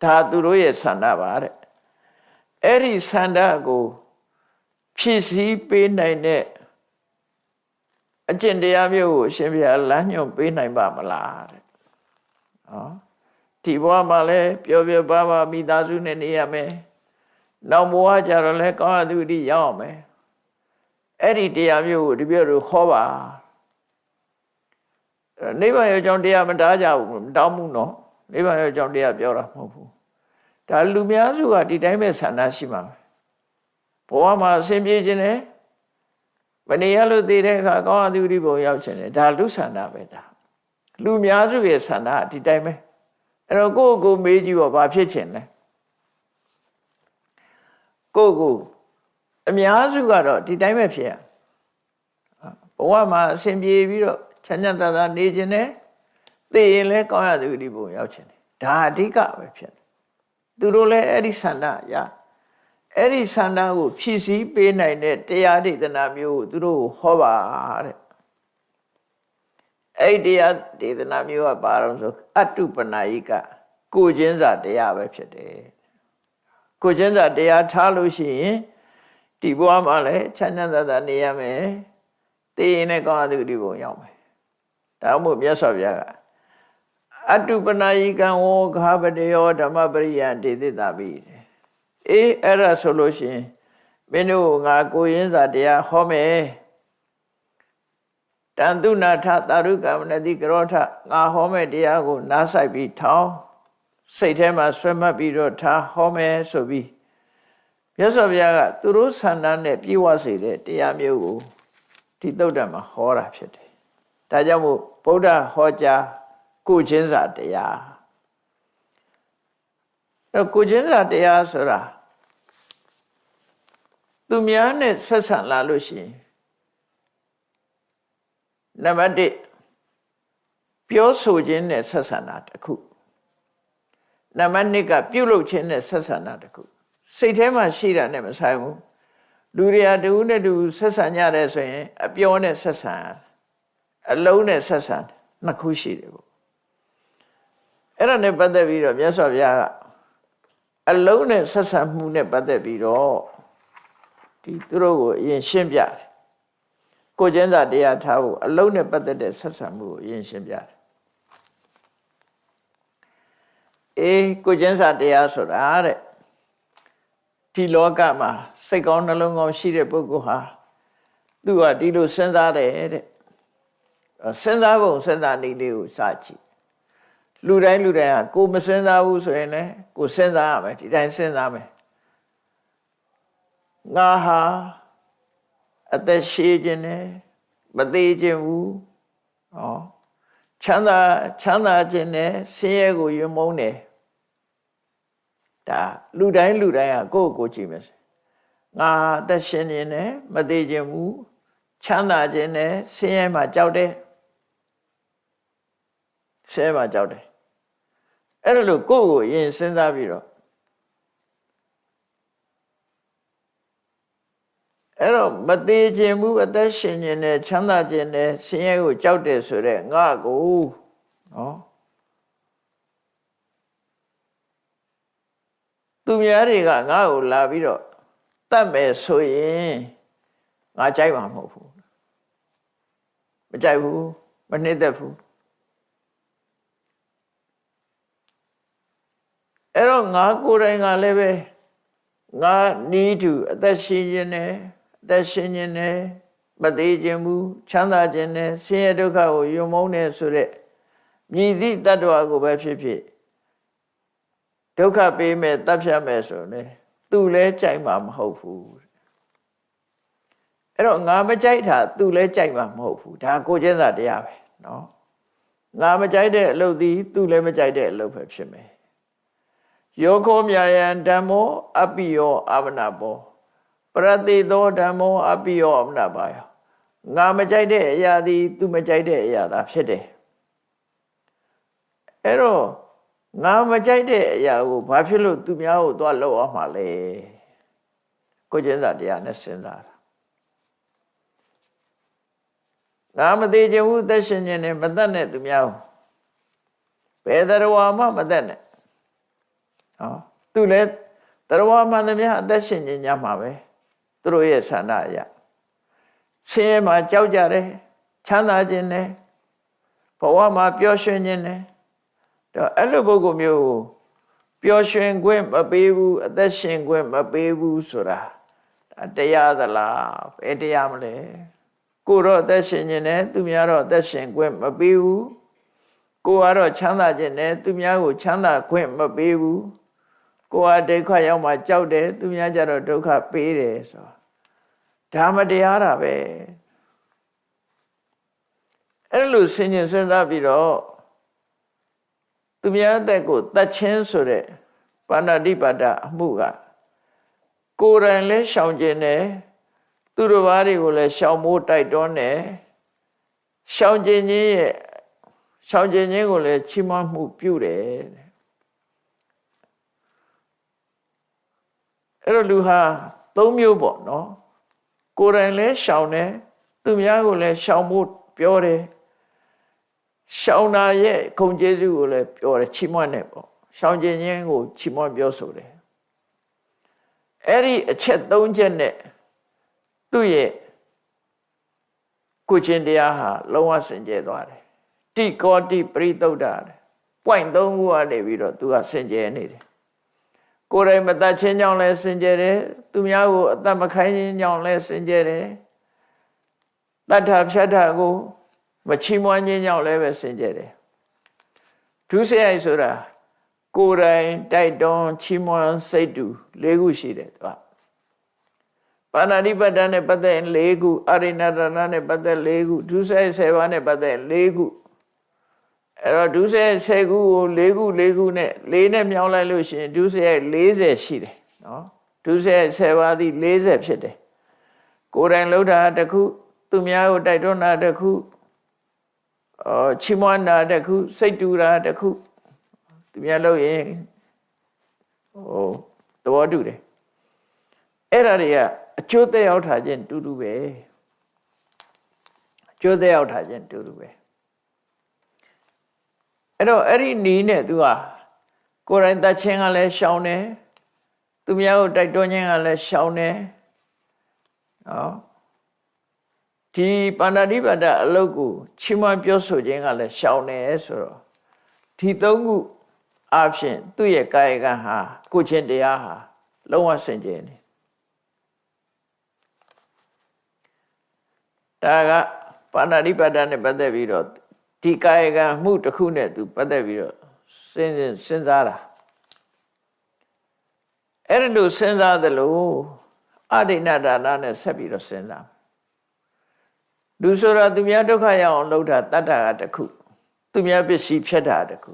ဒါသူတို့ရဲ့ဆန္ဒပါတဲ့အဲ့ဒီဆန္ဒကိုဖြည့်ဆည်းပေးနိုင်တဲ့အကျင့်တရားမျိုးကိုအရှင်ဘုရားလမ်းညွှန်ပေးနိုင်ပါမလားတဲ့နော်ဒီဘဝမှာလည်းပျော်ပျော်ပါးပါးမိသားစုနဲ့နေရမယ်နောက်ဘဝကျတော့လည်းကောင်းအသူတိရောက်အောင်မယ်အဲ့ဒီတရားမျိုးကိုတပည့်တို့ဟောပါနိဗ္ဗာန်ရဲ့အကြောင်းတရားမတားကြဘူးမတောင်းဘူးနော်နိဗ္ဗာန်ရဲ့အကြောင်းတရားပြောတာမဟုတ်ဘူးဒါလူများစုကဒီတိုင်းပဲဆန္ဒရှိမှာဘဝမှာအစဉ်ပြေခြင်းနဲ့မနေရလို့သိတဲ့အခါကောင်းအသူတိဘုံရောက်ခြင်းနဲ့ဒါလူဆန္ဒပဲဒါလူများစုရဲ့ဆန္ဒဒီတိုင်းပဲအဲ့တော့ကိုယ့်ကိုမေးကြည့်တော့ဘာဖြစ်ခြင်းလဲကိုယ့်အများစုကတော့ဒီတိုင်းပဲဖြစ်ရဘဝမှာအစဉ်ပြေပြီးတော့ချမ်းချမ်းသာသာနေခြင်းနဲ့သိရင်လည်းကောင်းရသူဒီဘုံရောက်ခြင်းဒါအဓိကပဲဖြစ်တယ်သူတို့လည်းအဲ့ဒီဆန္ဒရအဲ့ဒီဆန္ဒကိုဖြည့်ဆည်းပေးနိုင်တဲ့တရားဒေသနာမျိုးကိုသူတို့ဟောပါတဲ့အဲ့ဒီတရားဒေသနာမျိုးကဘာလို့ဆိုအတုပနာယိကကိုချင်းစာတရားပဲဖြစ်တယ်ကိုချင်းစာတရားထားလို့ရှိရင်ဒီဘဝမှာလည်းချမ်းချမ်းသာသာနေရမယ်သိရင်လည်းကောင်းတဲ့ဒီဘုံရောက်မယ်ဒါမှမဟုတ်မြတ်စွာဘုရားကအတုပနာယိကံဝောဃာပတယောဓမ္မပရိယဒေသတာပိအေးအဲ့ဒါဆိုလို့ရှိရင်မင်းတို့ငါကိုရင်းစာတရားဟောမယ်တန်တုနာထသာရုကမနတိကရောထငါဟောမယ်တရားကိုနားဆိုင်ပြီးထောင်းစိတ်ထဲမှာဆွဲမှတ်ပြီးတော့ထားဟောမယ်ဆိုပြီး မြတ်စွာဘုရားကသူတို့ဆန္ဒနဲ့ပြေဝစေတဲ့တရားမျိုးကိုဒီသုတ်တံမှာဟောတာဖြစ်တယ်ဒါကြောင့်မို့ဗုဒ္ဓဟောကြားကိုချင်းစာတရားကိုချင်းစာတရားဆိုတာသူများနဲ့ဆက်ဆံလာလို့ရှိရင်နံပါတ်1ပြောဆိုခြင်းနဲ့ဆက်ဆံတာတစ်ခုနံပါတ်2ကပြုလုပ်ခြင်းနဲ့ဆက်ဆံတာတစ်ခုစိတ်ထဲမှာရှိတာနဲ့မဆိုင်ဘူးလူတွေကတူနဲ့တူဆက်ဆံကြတယ်ဆိုရင်အပြောနဲ့ဆက်ဆံအလုံးနဲ့ဆက်ဆံနှစ်ခုရှိတယ်ပေါ့အဲ့ဒါနဲ့ပတ်သက်ပြီးတော့မြတ်စွာဘုရားကအလုံးနဲ့ဆက်ဆံမှုနဲ့ပတ်သက်ပြီးတော့ဒီသူတို့ကိုအရင်ရှင်းပြတယ်ကိုကျင်းစာတရားထားဖို့အလုံးနဲ့ပတ်သက်တဲ့ဆက်ဆံမှုကိုအရင်ရှင်းပြတယ်ကိုကျင်းစာတရားဆိုတာတဲ့ဒီလောကမှာစိတ်ကောင်းနှလုံးကောင်းရှိတဲ့ပုဂ္ဂိုလ်ဟာသူကဒီလိုစဉ်းစားတယ်တဲ့စဉ်းစားပုံစဉ်းစားနည်းလေးကိုစကြည့်လူတိုင်းကကိုမစဉ်းစားဘူးဆိုရင်လည်းကိုစဉ်းစားရမယ်ဒီတိုင်းစဉ်းစားမယ်ငါဟာအသက်ရှည်ခြင်းနဲ့မသေးခြင်းဘူးချမ်းသာခြင်းနဲ့ဆင်းရဲကိုယွမုန်းတယ်ဒါလူတိုင်းကကိုကြည့်မယ်ငါအသက်ရှင်ခြင်းနဲ့မသေးခြင်းဘူးချမ်းသာခြင်းနဲ့ဆင်းရဲမှာကြောက်တယ်ဆင်းရဲမှာကြောက်တယ်အဲ့ဒါလို့ကိုယ်ရင်စဉ်းစားပြီးတော့အဲ့တော့မသေးခြင်းဘူးအသက်ရှင်ခြင်းနဲ့ချမ်းသာခြင်းနဲ့ဆင်းရဲကိုကြောက်တယ်ဆိုတဲ့ငါကိုသူများတွေကငါ့ကိုလာပြီးတော့တတ်မယ်ဆိုရင်ငါကြိုက်မှာမဟုတ်ဘူးမကြိုက်ဘူးမနှစ်သက်ဘူးအဲ့တော့ငါကိုယ်တိုင်ကလည်းပဲငါနီးတူအသက်ရှင်ခြင်းနဲ့မသေးခြင်းဘူးချမ်းသာခြင်းနဲ့ဆင်းရဲဒုက္ခကိုယုံမုန်းနေဆိုတဲ့မြည်သည့်တ attva ကိုပဲဖြစ်ဖြစ်ဒုက္ခပေးမယ်တပ်ဖြတ်မယ်ဆိုရင်သူလည်းကြိုက်မှာမဟုတ်ဘူးအဲ့တော့ငါမကြိုက်တာသူလည်းကြိုက်မှာမဟုတ်ဘူးဒါကိုကျင့်စာတရားပဲနော်ငါမကြိုက်တဲ့အလုပ်သည်သူလည်းမကြိုက်တဲ့အလုပ်ပဲဖြစ်မယ်ယောခောမြာယံဓမ္မောအပိယောအာမနာဘောပရတိသောဓမ္မောအပိယောအာမနာပါယငါမကြိုက်တဲ့အရာသည်သူမကြိုက်တဲ့အရာသာဖြစ်တယ်အဲ့တော့ငါမကြိုက်တဲ့အရာကိုဘာဖြစ်လို့သူများကိုသွားလောက်အောင်မှာလဲကိုကျင့်စာတရားနဲ့စဉ်းစားတာငါမသေးခြင်းဘူးသက်ရှင်ခြင်းနဲ့မတတ်နဲ့သူများကိုဘယ်တရားဝါမှမတတ်နဲ့သူလည်းတရားဝါမှလည်းအသက်ရှင်ခြင်းညမှာပဲသူတို့ရဲ့ဆန္ဒအရာဆင်းရဲမှာကြောက်ကြတယ်ချမ်းသာခြင်းနဲ့ဘဝမှာပျော်ရွှင်ခြင်းနဲ့တော့အဲ့လိုပုဂ္ဂိုလ်မျိုးကိုပျော်ရွှင်ခွင့်မပေးဘူးအသက်ရှင်ခွင့်မပေးဘူးဆိုတာတရားသလားဘယ်တရားမလဲကိုတော့အသက်ရှင်ခြင်းနဲ့သူများတော့အသက်ရှင်ခွင့်မပေးဘူးကိုကတော့ချမ်းသာခြင်းနဲ့သူများကိုချမ်းသာခွင့်မပေးဘူးကိုကဒုက္ခရောက်မှကြောက်တယ်သူများကြတော့ဒုက္ခပေးတယ်ဆိုဒါမတရားတာပဲအဲ့လိုစဉ်းကျင်စဉ်းစားပြီးတော့သူများအသက်ကိုတတ်ချင်းဆိုတဲ့ပါဏာတိပါဒအမှုကကိုယ်တိုင်လဲရှောင်ကျင်တယ်သူတို့ဘာတွေကိုလဲရှောင်မိုးတိုက်တွန်းတယ်ရှောင်ကျင်ခြင်းကိုလဲချီးမွမ်းမှုပြုတယ်အဲ့တော့လူဟာ၃မျိုးပေါ့နော်ကိုယ်တိုင်လဲရှောင်တယ်သူများကိုလဲရှောင်မို့ပြောတယ်ရှောင်တာရဲ့ဂုဏ်ကျေးဇူးကိုလည်းပြောတယ်ချီးမွမ်းတယ်ပေါ့ရှောင်ကျင်ခြင်းကိုချီးမွမ်းပြောဆိုတယ်အဲ့ဒီအချက်၃ချက်နဲ့သူ့ရဲ့ကိုချင်းတရားဟာလုံးဝစင်ကြယ်သွားတယ်တိကောတိပရိသုဒ္ဓပွိုင်၃ခုကနေပြီးတော့သူကစင်ကြယ်နေတယ်ကိုယ်တိုင်မတတ်ခြင်းကြောင့်လည်းစင်ကြယ်တယ်သူများကိုအတတ်မခိုင်းခြင်းကြောင့်လည်းစင်ကြယ်တယ်တတ္ထဖြတ်တာကိုမချီးမွမ်းခြင်းကြောင့်လည်းပဲစင်ကြယ်တယ်ဒုစရိုက်ဆိုတာကိုယ်တိုင်တိုက်တွန်းချီးမွမ်းစိတ်တူ၄ခုရှိတယ်သူက ပါဏာတိပါဒနဲ့ပတ်သက်4ခုအာရိဏဒါနနဲ့ပတ်သက်4ခုဒုစရိုက်10ပါးနဲ့ပတ်သက်4ခုအဲ့တော့ဒုစရိုက်10ခုကို4ခုနဲ့4နဲ့မြောင်းလိုက်လို့ရှိရင်ဒုစရိုက်40ရှိတယ်နော်ဒုစရိုက်10ပါးသည်40ဖြစ်တယ်ကိုယ်တိုင်လှုပ်တာတစ်ခုသူများကိုတိုက်တွန်းတာတစ်ခုချီးမွမ်းတာတစ်ခုစိတ်တူတာတစ်ခုသူများလှုပ်ရင်သဘောတူတယ်အဲ့ဒါတွေကအကျိုးသက်ရောက်တာချင်းတူတူပဲအကျိုးသက်ရောက်တာချင်းတူတူပဲအဲ့တော့အဲ့ဒီနီးနဲ့သူကကိုယ်တိုင်တတ်ခြင်းကလည်းရှောင်တယ်သူများကိုတိုက်တွန်းခြင်းကလည်းရှောင်တယ်နော်ဒီပါဏာတိပါဒအလုပ်ကိုချီးမွမ်းပြောဆိုခြင်းကလည်းရှောင်တယ်ဆိုတော့ဒီသုံးခုအဖြစ်သူ့ရဲ့ကာယကံဟာကိုယ်ချင်းတရားဟာလုံးဝစင်ကြယ်နေဒါကပါဏာတိပါဒနဲ့ပတ်သက်ပြီးတော့ဒီကာယကံမှုတစ်ခုနဲ့သူပတ်သက်ပြီးတော့စဉ်းစားတာအဲ့ဒါလို့စဉ်းစားသလိုအဒိဏဒါနနဲ့ဆက်ပြီးတော့စဉ်းစားလူဆိုတာသူများဒုက္ခရအောင်လုပ်တာတတ္တာကတစ်ခုသူများပစ္စည်းဖြတ်တာတစ်ခု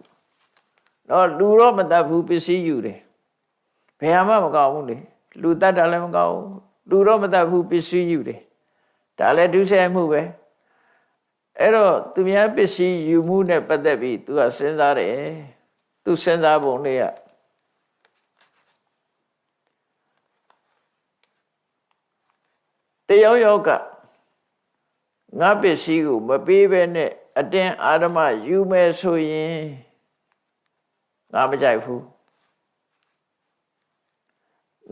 တော့လူတော့မတတ်ဘူးပစ္စည်းယူတယ်ဘယ်မှမကောင်းဘူးလေလူတတ်တာလည်းမကောင်းဘူးလူတော့မတတ်ဘူးပစ္စည်းယူတယ်ဒါလည်းဒုစရိုက်မှုပဲအဲ့တော့သူများပစ္စည်းယူမှုနဲ့ပတ်သက်ပြီးသူကစဉ်းစားတယ်သူစဉ်းစားပုံလေးကတယောက်ကငါပစ္စည်းကိုမပေးဘဲနဲ့အတင်းအာဓမယူမယ်ဆိုရင်ငါမကြိုက်ဘူး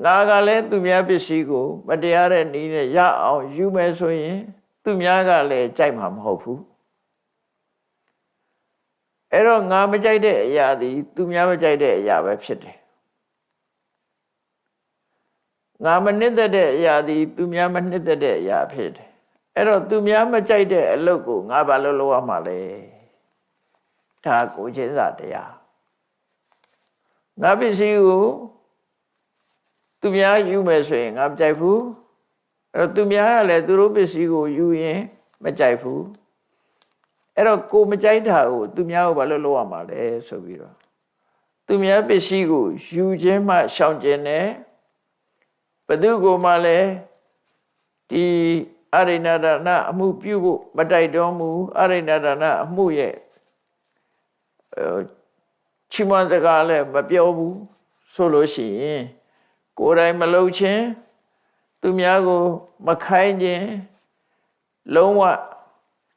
ငါကလည်းသူများပစ္စည်းကိုမတရားတဲ့နည်းနဲ့ရအောင်ယူမယ်ဆိုရင်သူများကလည်းကြိုက်မှာမဟုတ်ဘူးအဲ့တော့ငါမကြိုက်တဲ့အရာသည်သူများမကြိုက်တဲ့အရာပဲဖြစ်တယ်ငါမနှစ်သက်တဲ့အရာသည်သူများမနှစ်သက်တဲ့အရာဖြစ်တယ်အဲ့တော့သူများမကြိုက်တဲ့အလုပ်ကိုငါဘာလို့လုပ်ရမှာလဲဒါကိုချင်းစာတရားငါပစ္စည်းကိုသူများယူမယ်ဆိုရင်ငါမကြိုက်ဘူးအဲ့တော့သူများကလည်းသူတို့ပစ္စည်းကိုယူရင်မကြိုက်ဘူးအဲ့တော့ကိုမကြိုက်တာကိုသူများကိုဘာလို့လုပ်ရမှာလဲဆိုပြီးတော့သူများပစ္စည်းကိုယူခြင်းမှရှောင်ကျင်တယ်ဘယ်သူကိုမှလည်းဒီအရိဏဒါနအမှုပြုဖို့မတိုက်တွန်းမူအရိဏဒါနအမှုရဲ့ချီးမွမ်းစကားလည်းမပြောဘူးဆိုလို့ရှိရင်ကိုယ်တိုင်မလုပ်ခြင်းသူများကိုမခိုင်းခြင်းလုံးဝ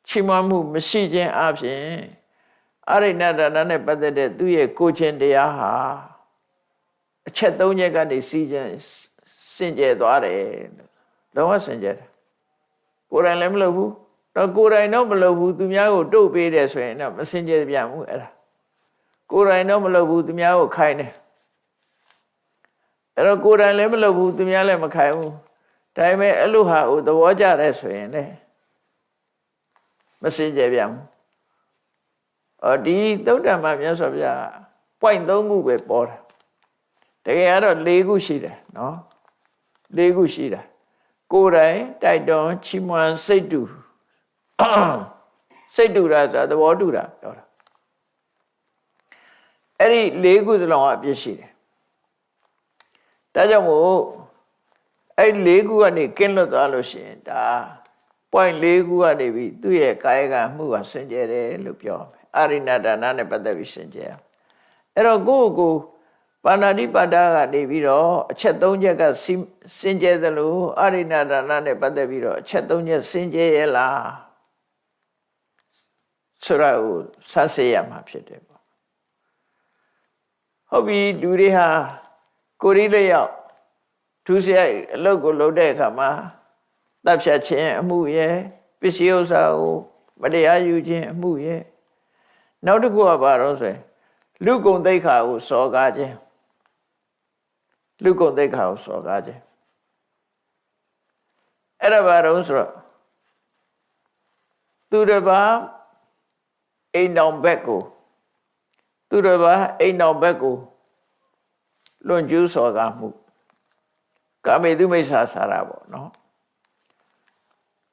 ချီးမွမ်းမှုမရှိခြင်းအပြင်အရိဏဒါနနဲ့ပတ်သက်တဲ့သူရဲ့ကိုယ်ချင်းတရားဟာအချက်၃ချက်ကနေစီးခြင်းစင်ကြယ်သွားတယ်လုံးဝစင်ကြယ်တယ်ကိုယ်တိုင်လည်းမလုပ်ဘူးတော့ကိုယ်တိုင်တော့မလုပ်ဘူးသူများကိုတုတ်ပေးတယ်ဆိုရင်တော့မစင်ကြယ်ပြန်ဘူးအဲ့ဒါကိုယ်တိုင်တော့မလုပ်ဘူးသူများကိုခိုင်းတယ်အဲ့တော့ကိုယ်တိုင်လည်းမလုပ်ဘူးသူများလည်းမခိုင်းဘူးဒါပေမဲ့အဲ့လိုဟာကိုသဘောကျတယ်ဆိုရင်လည်းမစင်ကြယ်ပြန်ဘူးဒီသုတ္တမမြတ်စွာဘုရား point 3ခုပဲပေါ်တာတကယ်ကတော့4ခုရှိတယ်နော်4ခုရှိတာကိုယ်တိုင်တိုက်တွန်းချီးမွမ်းစိတ်တူစိတ်တူတာဆိုတာသဘောတူတာပြောတာအဲ့ဒီ4ခုစလုံးအပြည့်ရှိတယ်ဒါကြောင့်မို့အဲ့4ခုကနေကင်းလွတ်သွားလို့ရှိရင်ဒါ point 4ခုကနေပြီးသူ့ရဲ့ကာယကံမှုကစင်ကြယ်တယ်လို့ပြောမယ်အရိဏဒါနနဲ့ပတ်သက်ပြီးစင်ကြယ်အဲ့တော့ကိုပါဏာတိပါဒကနေပြီးတော့အချက်3ချက်ကစင်ကြယ်သလိုအရိဏဒါနနဲ့ပတ်သက်ပြီးတော့အချက်3ချက်စင်ကြယ်ရဲ့လားဆိုတော့ဆက်စေရမှာဖြစ်တယ်ပေါ့ဟုတ်ပြီလူတွေဟာကိုယ်လေးရောက်ဒုစရိုက်အလုပ်ကိုလုပ်တဲ့အခါမှာတပ်ဖြတ်ခြင်းအမှုရဲ့ပစ္စည်းဥစ္စာကိုမတရားယူခြင်းအမှုရဲ့နောက်တစ်ခုကဘာလို့ဆိုရင်လူကုန်သိက္ခာကိုစော်ကားခြင်းလူကုန်သိက္ခာကိုစော်ကားခြင်းအဲ့ဒါဘာလို့ဆိုတော့သူတစ်ပါးအိမ်တော်ဘက်ကိုသူတစ်ပါးအိမ်တော်ဘက်ကိုလွန်ကျူးစော်ကားမှု ကာမေတုမိစ္ဆာစာရပေါ့နော်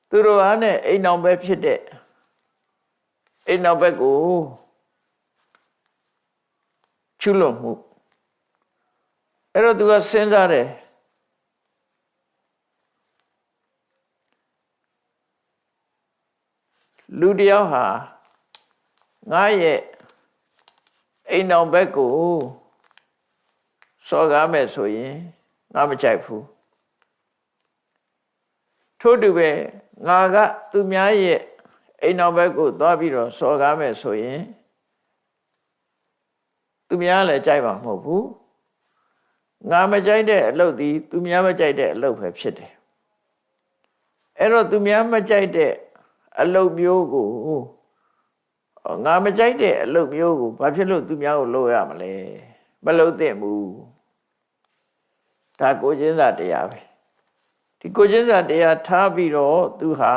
သူတို့ဟာနဲ့အိမ်အောင်ပဲဖြစ်တဲ့အိမ်အောင်ဘက်ကိုချွလွန်မှုအဲ့တော့သူကစဉ်းစားတယ်လူတယောက်ဟာငါရဲ့အိမ်အောင်ဘက်ကိုစော်ကားမယ်ဆိုရင်ငါမကြိုက်ဘူးထို့တူပဲငါကသူများရဲ့အိမ်အောင်ဘက်ကိုသွားပြီးတော့စော်ကားမယ်ဆိုရင်သူများလည်းကြိုက်မှာမဟုတ်ဘူးငါမကြိုက်တဲ့အလုပ်ဒီသူများမကြိုက်တဲ့အလုပ်ပဲဖြစ်တယ်အဲ့တော့သူများမကြိုက်တဲ့အလုပ်မျိုးကိုငါမကြိုက်တဲ့အလုပ်မျိုးကိုဘာဖြစ်လို့သူများကိုလုပ်ရမလဲမလုပ်သင့်ဘူးဒါကိုချင်းစာတရားပဲဒီကိုချင်းစာတရားထားပြီးတော့သူဟာ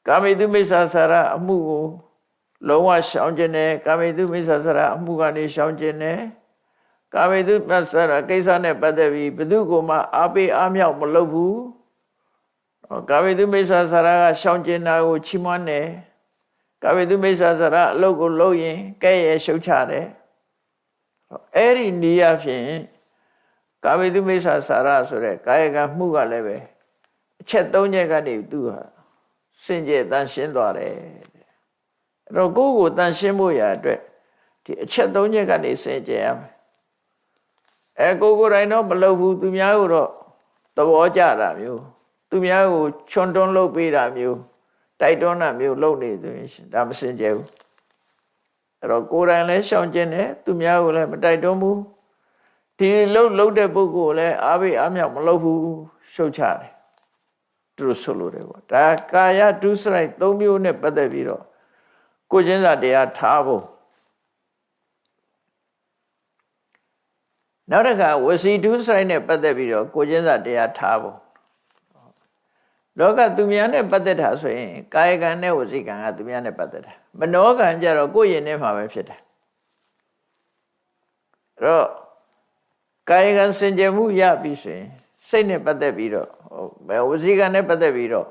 ကာမေတုမိစ္ဆာစာရအမှုကိုလုံးဝရှောင်ကျင်တယ်ကာမေတုမိစ္ဆာစာရအမှုကနေရှောင်ကျင်တယ်ကာမေတုမိစ္ဆာစာရကိစ္စနဲ့ပတ်သက်ပြီးဘယ်သူကိုမှအားပေးအားမြောက်မလုပ်ဘူးကာမေတုမိစ္ဆာစာရကရှောင်ကျင်တာကိုချီးမွမ်းတယ်ကာမေတုမိစ္ဆာစာရအလုပ်ကိုလုပ်ရင်ကဲ့ရဲ့ရှုတ်ချတယ်အဲ့ဒီနည်းအဖြစ်ကာမေတုမိစ္ဆာစာရဆိုတဲ့ကာယကံမှုကလည်းပဲအချက်၃ချက်ကနေသူဟာစင်ကြယ်တန်ရှင်းသွားတယ်အဲ့တော့ကိုယ့်ကိုတန်ရှင်းဖို့ရအတွက်ဒီအချက်၃ချက်ကနေစင်ကြယ်ရမယ်ကိုယ်တိုင်တော့မလုပ်ဘူးသူများကိုတော့သဘောကျတာမျိုးသူများကိုချွန်တွန်းလုပ်ပေးတာမျိုးတိုက်တွန်းတာမျိုးလုပ်နေသူဒါမစင်ကြယ်ဘူးအဲ့တော့ကိုယ်တိုင်လည်းရှောင်ကျင်တယ်သူများကိုလည်းမတိုက်တွန်းဘူးဒီလုပ်တဲ့ပုဂ္ဂိုလ်လည်းအားပေးအားမြောက်မလုပ်ဘူးရှုတ်ချတယ်သူတို့ဆိုလိုတယ်ပေါ့ဒါကာယဒုစရိုက်၃မျိုးနဲ့ပတ်သက်ပြီးတော့ကိုချင်းစာတရားထားဖို့နောက်တစ်ခါဝစီဒုစရိုက်နဲ့ပတ်သက်ပြီးတော့ကိုချင်းစာတရားထားဖို့လောကသူများနဲ့ပတ်သက်တာဆိုရင်ကာယကံနဲ့ဝစီကံကသူများနဲ့ပတ်သက်တာမနောကံကြတော့ကိုယ့်ရင်ထဲမှာပဲဖြစ်တယ်အဲ့တော့ကာယကံစင်ကြယ်မှုရပြီဆိုရင်စိတ်နဲ့ပတ်သက်ပြီးတော့ဝစီကံနဲ့ပတ်သက်ပြီးတော့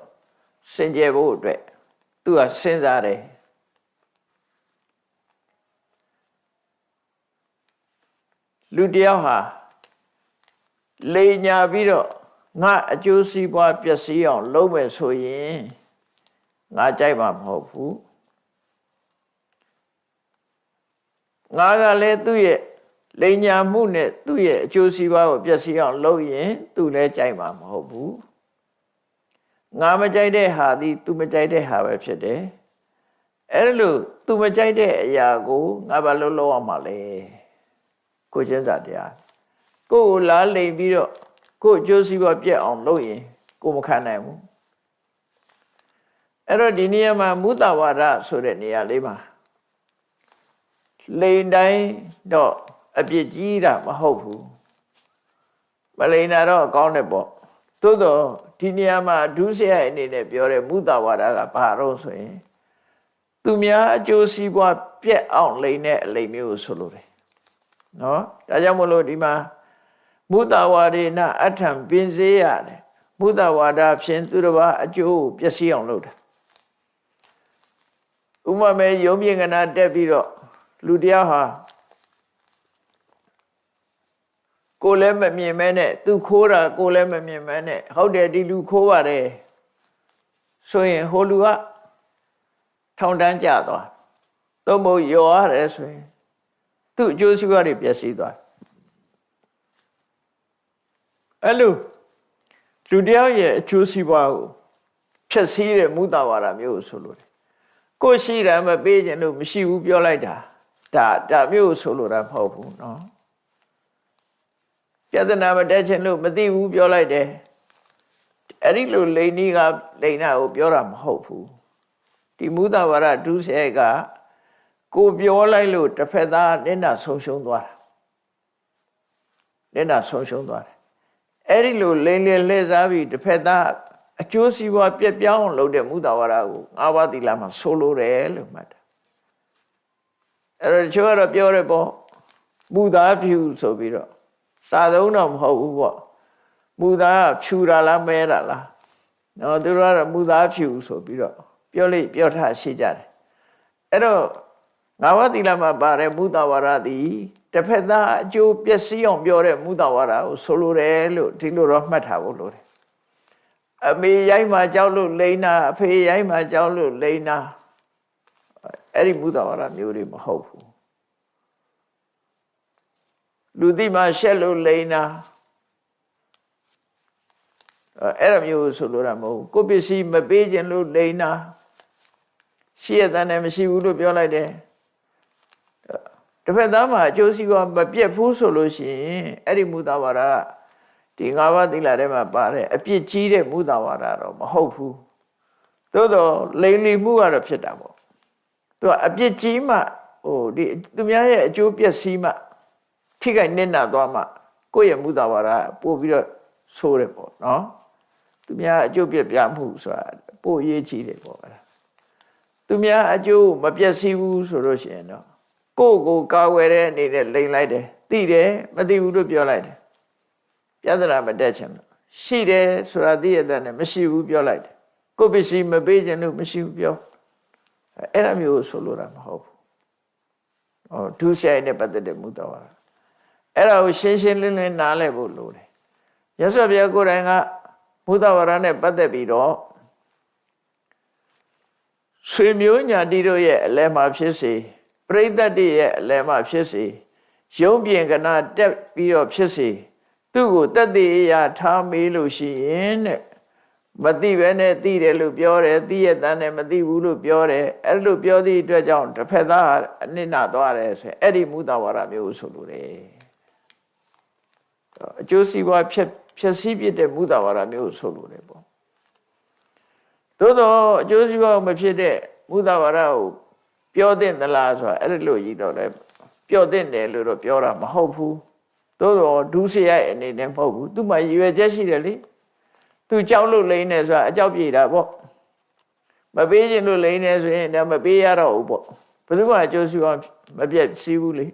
စင်ကြယ်ဖို့အတွက်သူကစဉ်းစားတယ်လူတယောက်ဟာလိန်ညာပြီးတော့ငါအကျိုးစီးပွားပျက်စီးအောင်လုပ်မယ်ဆိုရင်ငါကြိုက်မှာမဟုတ်ဘူးငါကလည်းသူ့ရဲ့လိန်ညာမှုနဲ့သူ့ရဲ့အကျိုးစီးပွားကိုပျက်စီးအောင်လုပ်ရင်သူလည်းကြိုက်မှာမဟုတ်ဘူးငါမကြိုက်တဲ့ဟာသည်သူမကြိုက်တဲ့ဟာပဲဖြစ်တယ်အဲ့လိုသူမကြိုက်တဲ့အရာကိုငါဘာလို့လုပ်အောင်မလဲကိုချင်းစာတရားကိုယ်ကိုလားလိန်ပြီးတော့ကိုယ်အကျိုးစီးပွားပြက်အောင်လုပ်ရင်ကိုမခံနိုင်ဘူးအဲ့တော့ဒီနေရာမှာမုသဝါဒဆိုတဲ့နေရာလေးမှာလိန်တိုင်းတော့အပြစ်ကြီးတာမဟုတ်ဘူးမလိန်တာတော့အကောင်းတယ်ပေါ့သို့တော့ဒီနေရာမှာဒုစရိုက်အနေနဲ့ပြောတဲ့မုသဝါဒကဘာတော့ဆိုရင်သူများအကျိုးစီးပွားပြက်အောင်လိန်တဲ့အလိမ်မျိုးကိုဆိုလိုတယ်နော်ဒါကြောင့်မို့လို့ဒီမှာမုသဝါဒေနအထံပင်စေးရတယ်မုသဝါဒဖြင့်သူတစ်ပါးအကျိုးပျက်စီးအောင်လုပ်တာဥပမာယုံမြင်ကနာတက်ပြီးတော့လူတယောက်ဟာကိုယ်လည်းမမြင်မဲနဲ့သူခိုးတာကိုယ်လည်းမမြင်မဲနဲ့ဟုတ်တယ်ဒီလူခိုးပါတယ်ဆိုရင်ဟိုလူကထောင်တန်းကျသွားသို့မဟုတ်ယောရတယ်ဆိုရင်သူ့အကျိုးစီးပွားတွေပျက်စီးသွားအဲ့လိုလူတယောက်ရဲ့အကျိုးစီးပွားကိုဖျက်ဆီးတဲ့မုသဝါဒမျိုးဆိုလို့ကိုရှိတာမပေးခြင်းလို့မရှိဘူးပြောလိုက်တာဒါမျိုးဆိုလို့တာမဟုတ်ဘူးနော်ပြဿနာမတက်ခြင်းလို့မသိဘူးပြောလိုက်တယ်အဲ့ဒီလိုလိန်နီးကလိန်နာကိုပြောတာမဟုတ်ဘူးဒီမုသဝါဒဒုစရိုက်ကကိုပြောလိုက်လို့တစ်ဖက်သားနင့်နာဆုံးရှုံးသွားတာနင့်နာဆုံးရှုံးသွားတယ်အဲ့ဒီလိုလိန်လေလှည့်စားပြီးတစ်ဖက်သားအကျိုးစီးပွားပြက်ပြောင်းအောင်လုပ်တဲ့မုသဝါဒကိုငါးပါးသီလမှာဆိုလိုတယ်လို့မှတ်တာအဲ့တော့ချို့ကတော့ပြောရပေါ့မုသားဖြူဆိုပြီးတော့စာသုံးတော့မဟုတ်ဘူးပေါ့ မူသားဖြူတာလားမဲတာလားနော်သူတို့ကတော့မူသားဖြူဆိုပြီးတော့ပြောထားရှိကြတယ်အဲ့တော့ငါးပါးသီလမှာပါတဲ့မုဒ္ဒဝါဒသည်တစ်ဖက်သားအကျိုးပျက်စီးအောင်ပြောတဲ့မုဒ္ဒဝါဒကိုဆိုလိုတယ်လို့ဒီလိုတော့မှတ်ထားဖို့လိုတယ်အမေရိုက်မှကြောက်လို့လိန်နာအဖေရိုက်မှကြောက်လို့လိန်နာအဲ့ဒီမုဒ္ဒဝါဒမျိုးတွေမဟုတ်ဘူးလူသိမှရှက်လို့လိန်နာအဲ့လိုမျိုးဆိုလိုတာမဟုတ်ဘူးကိုပစ္စည်းမပေးခြင်းလို့လိန်နာရှိရတဲ့နဲ့မရှိဘူးလို့ပြောလိုက်တယ်တစ်ဖက်သားမှာအကျိုးစီးပွားမပြတ်ဘူးဆိုလို့ရှိရင်အဲ့ဒီမုဒ္ဒဝါဒဒီ၅ပါးသီလထဲမှာပါတဲ့အပြစ်ကြီးတဲ့မုဒ္ဒဝါဒတော့မဟုတ်ဘူးသို့တော့လိမ်လီမှုကတော့ဖြစ်တာပေါ့သူကအပြစ်ကြီးမှဒီသူများရဲ့အကျိုးပျက်စီးမှထိခိုက်နစ်နာသွားမှကိုယ့်ရဲ့မုဒ္ဒဝါဒပို့ပြီးတော့ဆိုးတယ်ပေါ့နော်သူများအကျိုးပြပြမှုဆိုတာပို့ရေးကြီးတယ်ပေါ့သူများအကျိုးမပျက်စီးဘူးဆိုလို့ရှိရင်တော့ကိုယ့်ကိုကာဝယ်တဲ့အနေနဲ့လိမ်လိုက်တယ်သိတယ်မသိဘူးလို့ပြောလိုက်တယ်ပြဿနာမတက်ချင်ဘူးရှိတယ်ဆိုတာသိရတဲ့နဲ့မရှိဘူးပြောလိုက်တယ်ကိုယ့်ပစ္စည်းမပေးခြင်းလို့မရှိဘူးပြောအဲ့လိုမျိုးဆိုလိုတာမဟုတ်ဘူးဒုစရိုက်နဲ့ပတ်သက်တဲ့မူတော်အဲ့ဒါကိုရှင်းရှင်းလင်းလင်းနားလည်ဖို့လိုတယ်မြတ်စွာဘုရားကိုယ်တိုင်ကမူတော်ဝါဒနဲ့ပတ်သက်ပြီးတော့ဆွေမျိုးညာတိတို့ရဲ့အလဲမှာဖြစ်စေပရိသတ်တွေရဲ့အလဲမှာဖြစ်စေရုံးပြင်ကနာတက်ပြီးတော့ဖြစ်စေသူ့ကိုတတ်သိအရာထားမေးလို့ရှိရင်တဲ့မသိပဲနဲ့သိတယ်လို့ပြောတယ်သိရတဲ့နဲ့မသိဘူးလို့ပြောတယ်အဲ့လိုပြောသည့်အတွက်ကြောင့်တစ်ဖက်သားအနစ်နာသွားတယ်ဆိုအဲ့ဒီမူတဝါဒမျိုးဆိုလိုတယ်အကျိုးစီးပွားဖြည့်ဆည်းပြတဲ့မူတဝါဒမျိုးဆိုလိုတယ်ပေါ့သို့တော့အကျိုးစီးပွားမဖြစ်တဲ့မူတဝါဒကိုပြောတဲ့သလားဆိုတာအဲ့လိုကြီးတော့လည်းပြောတဲ့တယ်လို့တော့ပြောတာမဟုတ်ဘူးသို့တော့ဒုစရိုက်အနေနဲ့မဟုတ်ဘူးသူ့မှာရည်ရွယ်ချက်ရှိတယ်လေသူကြောက်လို့လိမ့်နေဆိုတာအကြောက်ပြေတာပေါ့မပေးခြင်းလို့လိမ့်နေဆိုရင်တော့မပေးရတော့ဘူးပေါ့ဘယ်သူမှအကျိုးစီးပွားမပြည့်စည်ဘူးလေ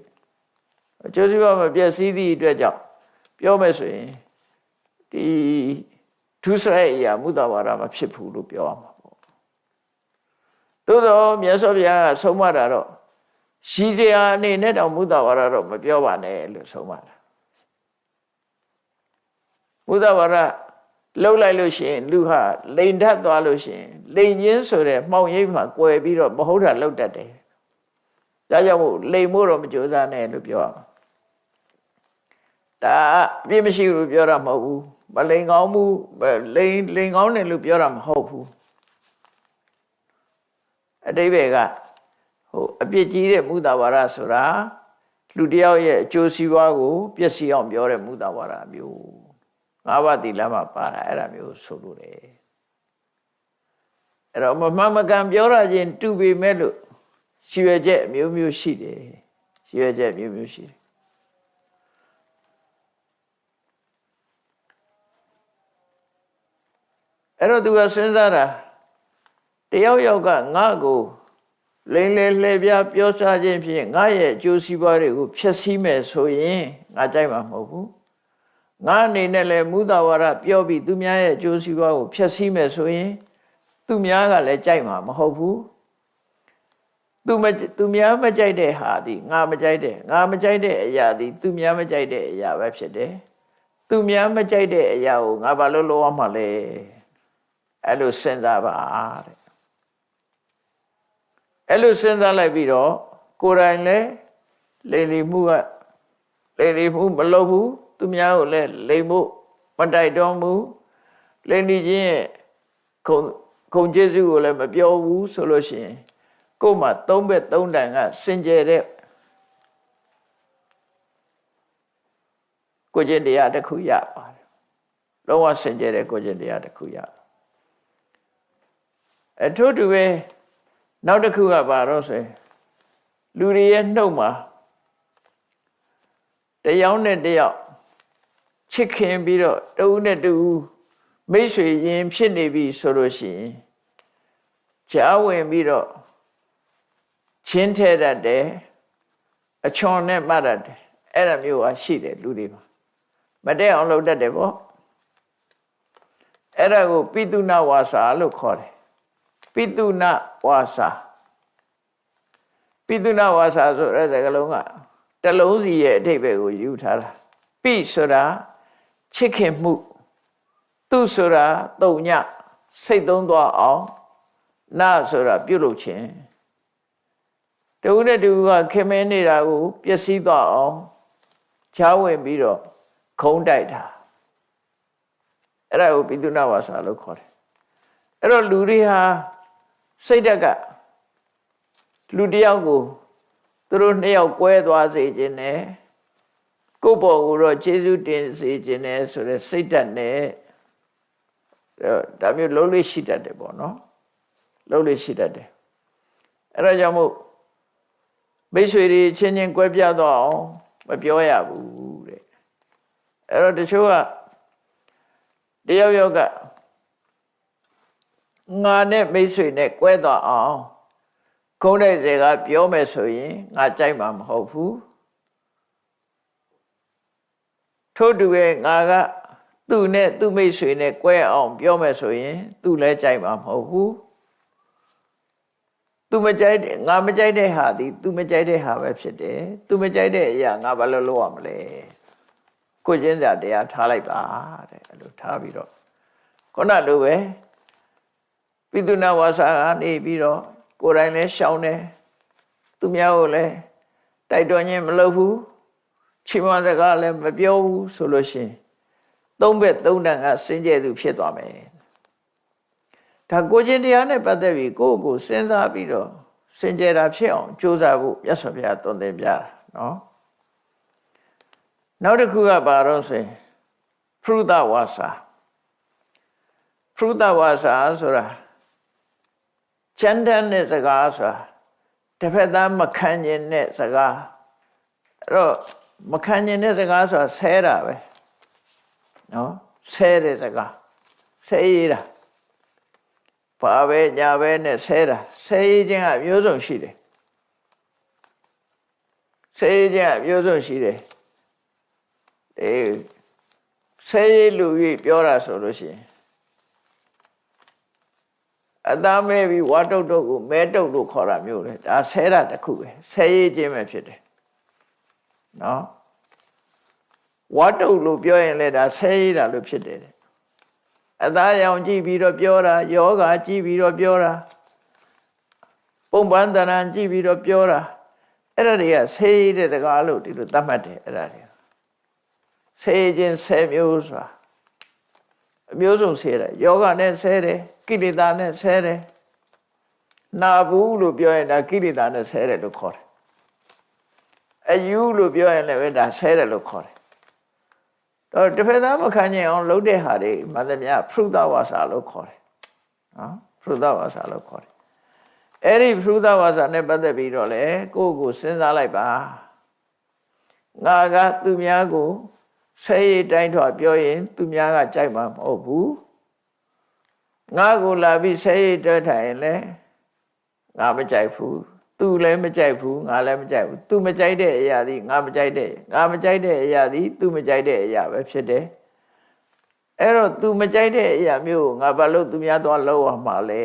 အကျိုးစီးပွားမပြည့်စည်သည့်အတွက်ကြောင့်ပြောမယ်ဆိုရင်ဒီဒုစရိုက်အရာမုဒ္ဒဝါဒမဖြစ်ဘူးလို့ပြောရမှာပေါ့သို့တော့မြတ်စွာဘုရားကဆုံးမတာတော့ရှိစရာအနေနဲ့တော့မုဒ္ဒဝါဒတော့မပြောပါနဲ့လို့ဆုံးမတာမုဒ္ဒဝါဒလှုပ်လိုက်လို့ရှိရင်လူဟာလိန်ထပ်သွားလို့ရှိရင်လိန်ချင်းဆိုတဲ့မှောင်ရိပ်မှာကွယ်ပြီးတော့မဟုတ်တာလှုပ်တတ်တယ်ဒါကြောင့်မို့လိန်မို့တော့မကြိုးစားနဲ့လို့ပြောရမှာဒါအပြစ်မရှိဘူးပြောတာမဟုတ်ဘူးမလိန်ကောင်းမှုလိန်ကောင်းတယ်လို့ပြောတာမဟုတ်ဘူးအတိပ္ပယ်ကအပြစ်ကြီးတဲ့မုဒ္ဒဝါဒဆိုတာလူတယောက်ရဲ့အကျိုးစီးပွားကိုပျက်စီးအောင်ပြောတဲ့မုဒ္ဒဝါဒမျိုးငါးပါးသီလမှာပါတာအဲ့ဒါမျိုးဆိုလို့တယ်အဲ့တော့မမှန်မကန်ပြောရခြင်းတူပေမဲ့လို့ရှိရချက်အမျိုးမျိုးရှိတယ်ရှိရချက်မျိုးမျိုးရှိတယ်အဲ့တော့သူကစဉ်းစားတာတယောက်ယောက်ကငါ့ကိုလိမ့်လေလှည့်ပြပြောစားခြင်းဖြင့်ငါရဲ့အကျိုးစီးပွားတွေကိုဖျက်ဆီးမယ်ဆိုရင်ငါကြိုက်မှာမဟုတ်ဘူးငါအနေနဲ့လည်းမုဒ္ဒဝါဒပြောပြီးသူများရဲ့အကျိုးစီးပွားကိုဖျက်ဆီးမယ်ဆိုရင်သူများကလည်းကြိုက်မှာမဟုတ်ဘူးသူများမကြိုက်တဲ့ဟာဒီငါမကြိုက်တဲ့အရာဒီသူများမကြိုက်တဲ့အရာပဲဖြစ်တယ်သူများမကြိုက်တဲ့အရာကိုငါဘာလို့လုပ်ရမှာလဲအဲ့လိုစဉ်းစားပါတဲ့အဲ့လိုစဉ်းစားလိုက်ပြီးတော့ကိုယ်တိုင်လည်းလိမ်လီမှုမလုပ်ဘူးသူများကိုလည်းလိမ်ဖို့မတိုက်တွန်းဘူးလိမ်လီခြင်းရဲ့ခုံကျေးဇူးကိုလည်းမပြောဘူးဆိုလို့ရှိရင်ကိုယ်မှာသုံးဘက်သုံးတန်ကစင်ကြယ်တဲ့ကိုယ်ကျင့်တရားတစ်ခုရပါတယ်လုံးဝစင်ကြယ်တဲ့ကိုယ်ကျင့်တရားတစ်ခုရအထို့တူပဲနောက်တစ်ခုကဘာလို့ဆိုလူတွေရဲ့နှုတ်မှာတယောက်နဲ့တယောက်ချစ်ခင်ပြီးတော့တဦးနဲ့တဦးမိတ်ဆွေရင်ဖြစ်နေပြီဆိုလို့ရှိရင်ကြားဝင်ပြီးတော့ချင်းထဲတတ်တယ်အချွန်နဲ့မှတ်တတ်တယ်အဲ့ဒါမျိုးဟာရှိတယ်လူတွေမှာမတည့်အောင်လုပ်တတ်တယ်ပေါ့ အဲ့ဒါကိုပိတုဏဝါစာလို့ခေါ်တယ်ပိတုဏဝါစာပိတုဏဝါစာဆိုတဲ့စကားလုံးကတစ်လုံးစီရဲ့အဓိပ္ပာယ်ကိုယူထားတာပိဆိုတာချစ်ခင်မှုသူဆိုတာတုံညစိတ်သုံးသွားအောင်နဆိုတာပြုလုပ်ခြင်းတဦးနဲ့တဦးကခင်မင်းနေတာကိုပျက်စီးသွားအောင်ချားဝင်ပြီးတော့ခုံးတိုက်တာအဲ့ဒါကိုပိတုဏဝါစာလို့ခေါ်တယ်အဲ့တော့လူတွေဟာစိတ်ဓာတ်ကလူတယောက်ကိုသူတို့နှစ်ယောက်ကွဲသွားစေခြင်းနဲ့ကိုယ့်ဘော်ကိုတော့ကျေးဇူးတင်စေခြင်းနဲ့ဆိုတဲ့စိတ်ဓာတ်နဲ့ဒါမျိုးလုံးလေးရှိတတ်တယ်ပေါ့နော်လုံးလေးရှိတတ်တယ်အဲ့ဒါကြောင့်မို့မိတ်ဆွေတွေချင်းချင်းကွဲပြားသွားအောင်မပြောရဘူးတဲ့အဲ့တော့တချို့ကတယောက်ယောက်ကငါနဲ့မိတ်ဆွေနဲ့ကွဲသွားအောင်ခုံးတဲ့စေကပြောမယ်ဆိုရင်ငါကြိုက်မှာမဟုတ်ဘူးထို့တူပဲငါကသူ့နဲ့သူ့မိတ်ဆွေနဲ့ကွဲအောင်ပြောမယ်ဆိုရင်သူ့လည်းကြိုက်မှာမဟုတ်ဘူးသူမကြိုက်တဲ့ငါမကြိုက်တဲ့ဟာဒီသူမကြိုက်တဲ့ဟာပဲဖြစ်တယ်သူမကြိုက်တဲ့အရာငါဘာလို့လုပ်ရမလဲကိုချင်းစာတရားထားလိုက်ပါတဲ့အဲ့လိုထားပြီးတော့ခုနလိုပဲပိတုဏဝါစာကနေပြီးတော့ကိုယ်တိုင်လည်းရှောင်တယ်သူများကိုလည်းတိုက်တွန်းခြင်းမလုပ်ဘူးချီးမွမ်းစကားလည်းမပြောဘူးဆိုလို့ရှိရင်သုံးဘက်သုံးတန်ကစင်ကြယ်သူဖြစ်သွားမယ်ဒါကိုချင်းတရားနဲ့ပတ်သက်ပြီးကိုယ့်ကိုစဉ်းစားပြီးတော့စင်ကြယ်တာဖြစ်အောင်ကြိုးစားဖို့မြတ်စွာဘုရားသွန်သင်ပြတာနော်နောက်တစ်ခုကဘာလို့ဆိုရင်ဖရုဒဝါစာဖရုဒဝါစာဆိုတာချမ်းတမ်းတဲ့စကားဆိုတာတစ်ဖက်သားမခံကျင်တဲ့စကားအဲ့တော့မခံကျင်တဲ့စကားဆိုတာဆဲတာပဲနော်ဆဲတဲ့စကားဆဲရတာဘာပဲညာပဲနဲ့ဆဲတာဆဲရခြင်းကမျိုးစုံရှိတယ်ဆဲရခြင်းကမျိုးစုံရှိတယ်ဆဲရလူကြီးပြောတာဆိုလို့ရှိရင်အသားမဲပြီးဝါတုတ်တုတ်ကိုမဲတုတ်လို့ခေါ်တာမျိုးလေဒါဆဲတာတစ်ခုပဲဆဲရခြင်းပဲဖြစ်တယ်နော်ဝါတုတ်လို့ပြောရင်လည်းဒါဆဲရတာလို့ဖြစ်တယ်အသားရောင်ကြည့်ပြီးတော့ပြောတာယောဂကြည့်ပြီးတော့ပြောတာပုံပန်းတရံကြည့်ပြီးတော့ပြောတာအဲ့ဒါတွေကဆဲရတဲ့စကားလို့ဒီလိုသတ်မှတ်တယ်အဲ့ဒါတွေဆဲခြင်းဆဲမျိုးဆိုတာအမျိုးစုံဆဲတယ်ယောဂနဲ့ဆဲတယ်ကိလေသာနဲ့ဆဲတယ်နာဘူးလို့ပြောရင်ဒါကိလေသာနဲ့ဆဲတယ်လို့ခေါ်တယ်အယူလို့ပြောရင်လည်းဒါဆဲတယ်လို့ခေါ်တယ်တော့တစ်ဖက်သားမခံနိုင်အောင်လုပ်တဲ့ဟာတွေမှန်သမျှဖရုဒဝါစာလို့ခေါ်တယ်နော်ဖရုဒဝါစာလို့ခေါ်တယ်အဲ့ဒီဖရုဒဝါစာနဲ့ပတ်သက်ပြီးတော့လေကိုယ့်ကိုစဉ်းစားလိုက်ပါငါကသူများကိုဆဲရတိုင်းထွာပြောရင်သူများကကြိုက်မှာမဟုတ်ဘူးငါကိုလာပြီးဆဲရတွဲထိုင်ရင်လေငါမကြိုက်ဘူးသူလည်းမကြိုက်ဘူးငါလည်းမကြိုက်ဘူးသူမကြိုက်တဲ့အရာသည်ငါမကြိုက်တဲ့ငါမကြိုက်တဲ့အရာသည်သူမကြိုက်တဲ့အရာပဲဖြစ်တယ်အဲ့တော့သူမကြိုက်တဲ့အရာမျိုးငါဘာလို့သူများသွားလောက်အောင်မှာလဲ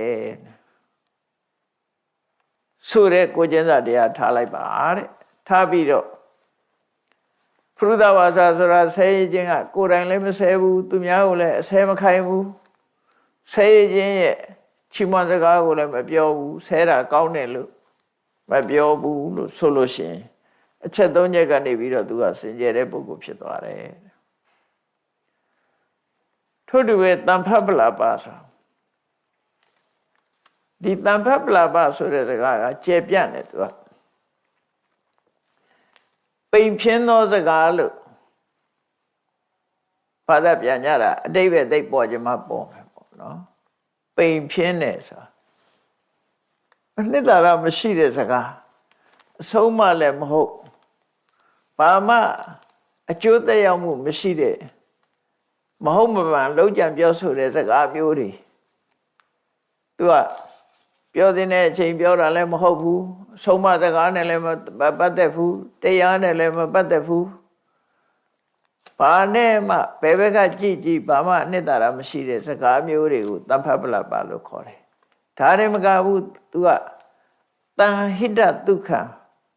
ဆိုတဲ့ကိုကျင်းစာတရားထားလိုက်ပါတဲ့ထားပြီးတော့ဖရုဒဝါစာဆိုတာဆဲခြင်းကကိုယ်တိုင်လည်းမဆဲဘူးသူများကိုလည်းအဆဲမခိုင်းဘူးဆဲခြင်းရဲ့ချီးမွမ်းစကားကိုလည်းမပြောဘူးဆဲတာကောင်းတယ်လို့မပြောဘူးလို့ဆိုလို့ရှိရင်အချက်၃ချက်ကနေပြီးတော့သူကစင်ကြယ်တဲ့ပုဂ္ဂိုလ်ဖြစ်သွားတယ်ထို့တူပဲတန်ဖတ်ပလာပါဆိုဒီတန်ဖတ်ပလာပါဆိုတဲ့စကားကကျေပြန့်တယ်သူကပိန်ဖြင်းသောစကားလို့ဘာသာပြန်ကြတာအတိတ်ပဲသိပေါ်ခြင်းမပေါ်မယ်ပေါ့နော်ပိန်ဖြင်းတယ်ဆိုတာနှစ်သာရမရှိတဲ့စကားအဆုံးမလည်းမဟုတ်ဘာမှအကျိုးသက်ရောက်မှုမရှိတဲ့မဟုတ်မမှန်လုံးကြံပြောဆိုတဲ့စကားမျိုးတွေသူကပြောတဲ့အချိန်ပြောတာလည်းမဟုတ်ဘူးဆုံးမစကားနဲ့လည်းမပတ်သက်ဘူးတရားနဲ့လည်းမပတ်သက်ဘူး ဘာနဲ့မှဘယ်ဘက်ကကြည့်ကြည့်ဘာမှအနှစ်သာရမရှိတဲ့စကားမျိုးတွေကိုတမ္ဖပလပ္ပလို့ခေါ်တယ်ဒါရင်မကဘူးသူကတန်ဟိတဒုက္ခ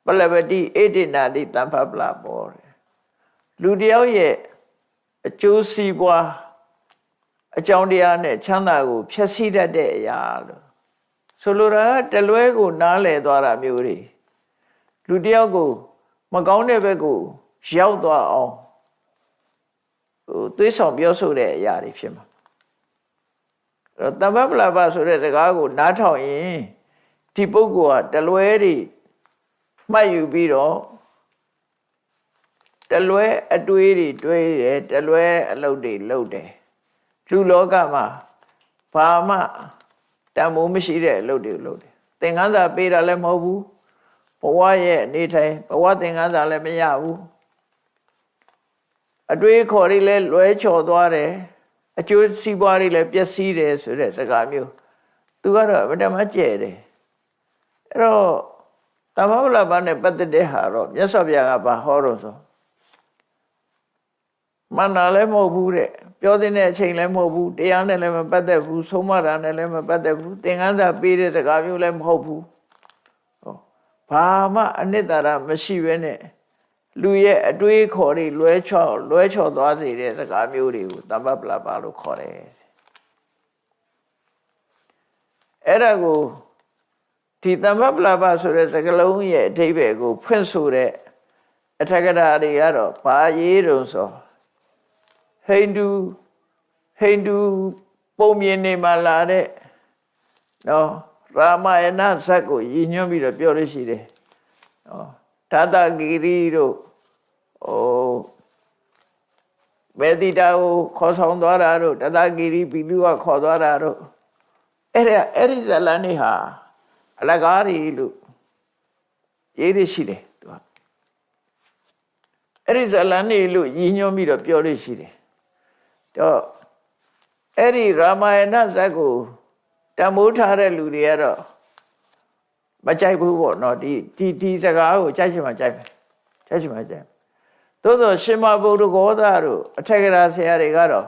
ပလပတိဣတိနာတိတမ္ဖပလပေါ်တယ်လူတယောက်ရဲ့အကျိုးစီးပွားအကြောင်းတရားနဲ့ချမ်းသာကိုဖျက်ဆီးတတ်တဲ့အရာလို့ဆိုလိုတာတလွဲကိုနားလည်သွားတာမျိုးတွေလူတယောက်ကိုမကောင်းတဲ့ဘက်ကိုရောက်သွားအောင်သွေးဆောင်ပြောဆိုတဲ့အရာတွေဖြစ်မှာအဲ့တော့တမ္ပပလပဆိုတဲ့စကားကိုနားထောင်ရင်ဒီပုဂ္ဂိုလ်ကတလွဲတွေမှတ်ယူပြီးတော့တလွဲအတွေးတွေတွေးတယ်တလွဲအလုပ်တွေလုပ်တယ်လူလောကမှာဘာမှတန်ဖိုးမရှိတဲ့အလုပ်တွေလုပ်တယ်သင်္ကန်းစာပေးတာလည်းမဟုတ်ဘူးဘဝရဲ့အနေထိုင်ဘဝသင်္ကန်းစာလည်းမရဘူးအတွေးခေါ်တွေလည်းလွဲချော်သွားတယ်အကျိုးစီးပွားတွေလည်းပျက်စီးတယ်ဆိုတဲ့စကားမျိုးသူကတော့အတမကျဲတယ်အဲ့တော့တမ္ပပလပနဲ့ပတ်သက်တဲ့ဟာတော့မြတ်စွာဘုရားကဘာဟောတော့ဆိုမန္တာလည်းမဟုတ်ဘူးတဲ့ပြောတဲ့အချိန်လည်းမဟုတ်ဘူးတရားနဲ့လည်းမပတ်သက်ဘူးဆုံးမတာနဲ့လည်းမပတ်သက်ဘူးသင်္ကန်းစာပေးတဲ့စကားမျိုးလည်းမဟုတ်ဘူးဟောဘာမှအနှစ်သာရမရှိဘဲနဲ့လူရဲ့အတွေးခေါ်တွေလွဲချော်သွားစေတဲ့စကားမျိုးတွေကိုတမ္ပပလပလို့ခေါ်တယ်အဲ့ဒါကိုဒီတမ္ပပလပဆိုတဲ့စကားလုံးရဲ့အဓိပ္ပာယ်ကိုဖွင့်ဆိုတဲ့အထက်ကရာတွေကတော့ဘာရေးတုံဆိုဟိန္ဒူပုံမြင်နေမှလာတဲ့နော်ရာမယဏဇတ်ကိုရည်ညွှန်းပြီးတော့ပြောလို့ရှိတယ်နော်ဒါတဂီရီတို့မေတိတာကိုခေါ်ဆောင်သွားတာတို့တတဂီရီဘီလူကခေါ်သွားတာတို့အဲ့ဒီဇလန်နေဟာအလကားရီလို့ရေးရရှိတယ်သူကအဲ့ဒီဇလန်နေလို့ရည်ညွှန်းပြီးတော့ပြောလို့ရှိတယ်တော့အဲ့ဒီရာမယဏဇတ်ကိုတမိုးထားတဲ့လူတွေကတော့မကြိုက်ဘူးပေါ့နော်ဒီစကားကိုကြိုက်ချင်မှကြိုက်မယ်ကြိုက်ချင်မှကြိုက်သို့သောရှင်မဗုဒ္ဓဂောသတို့အထက်ကရာဆရာတွေကတော့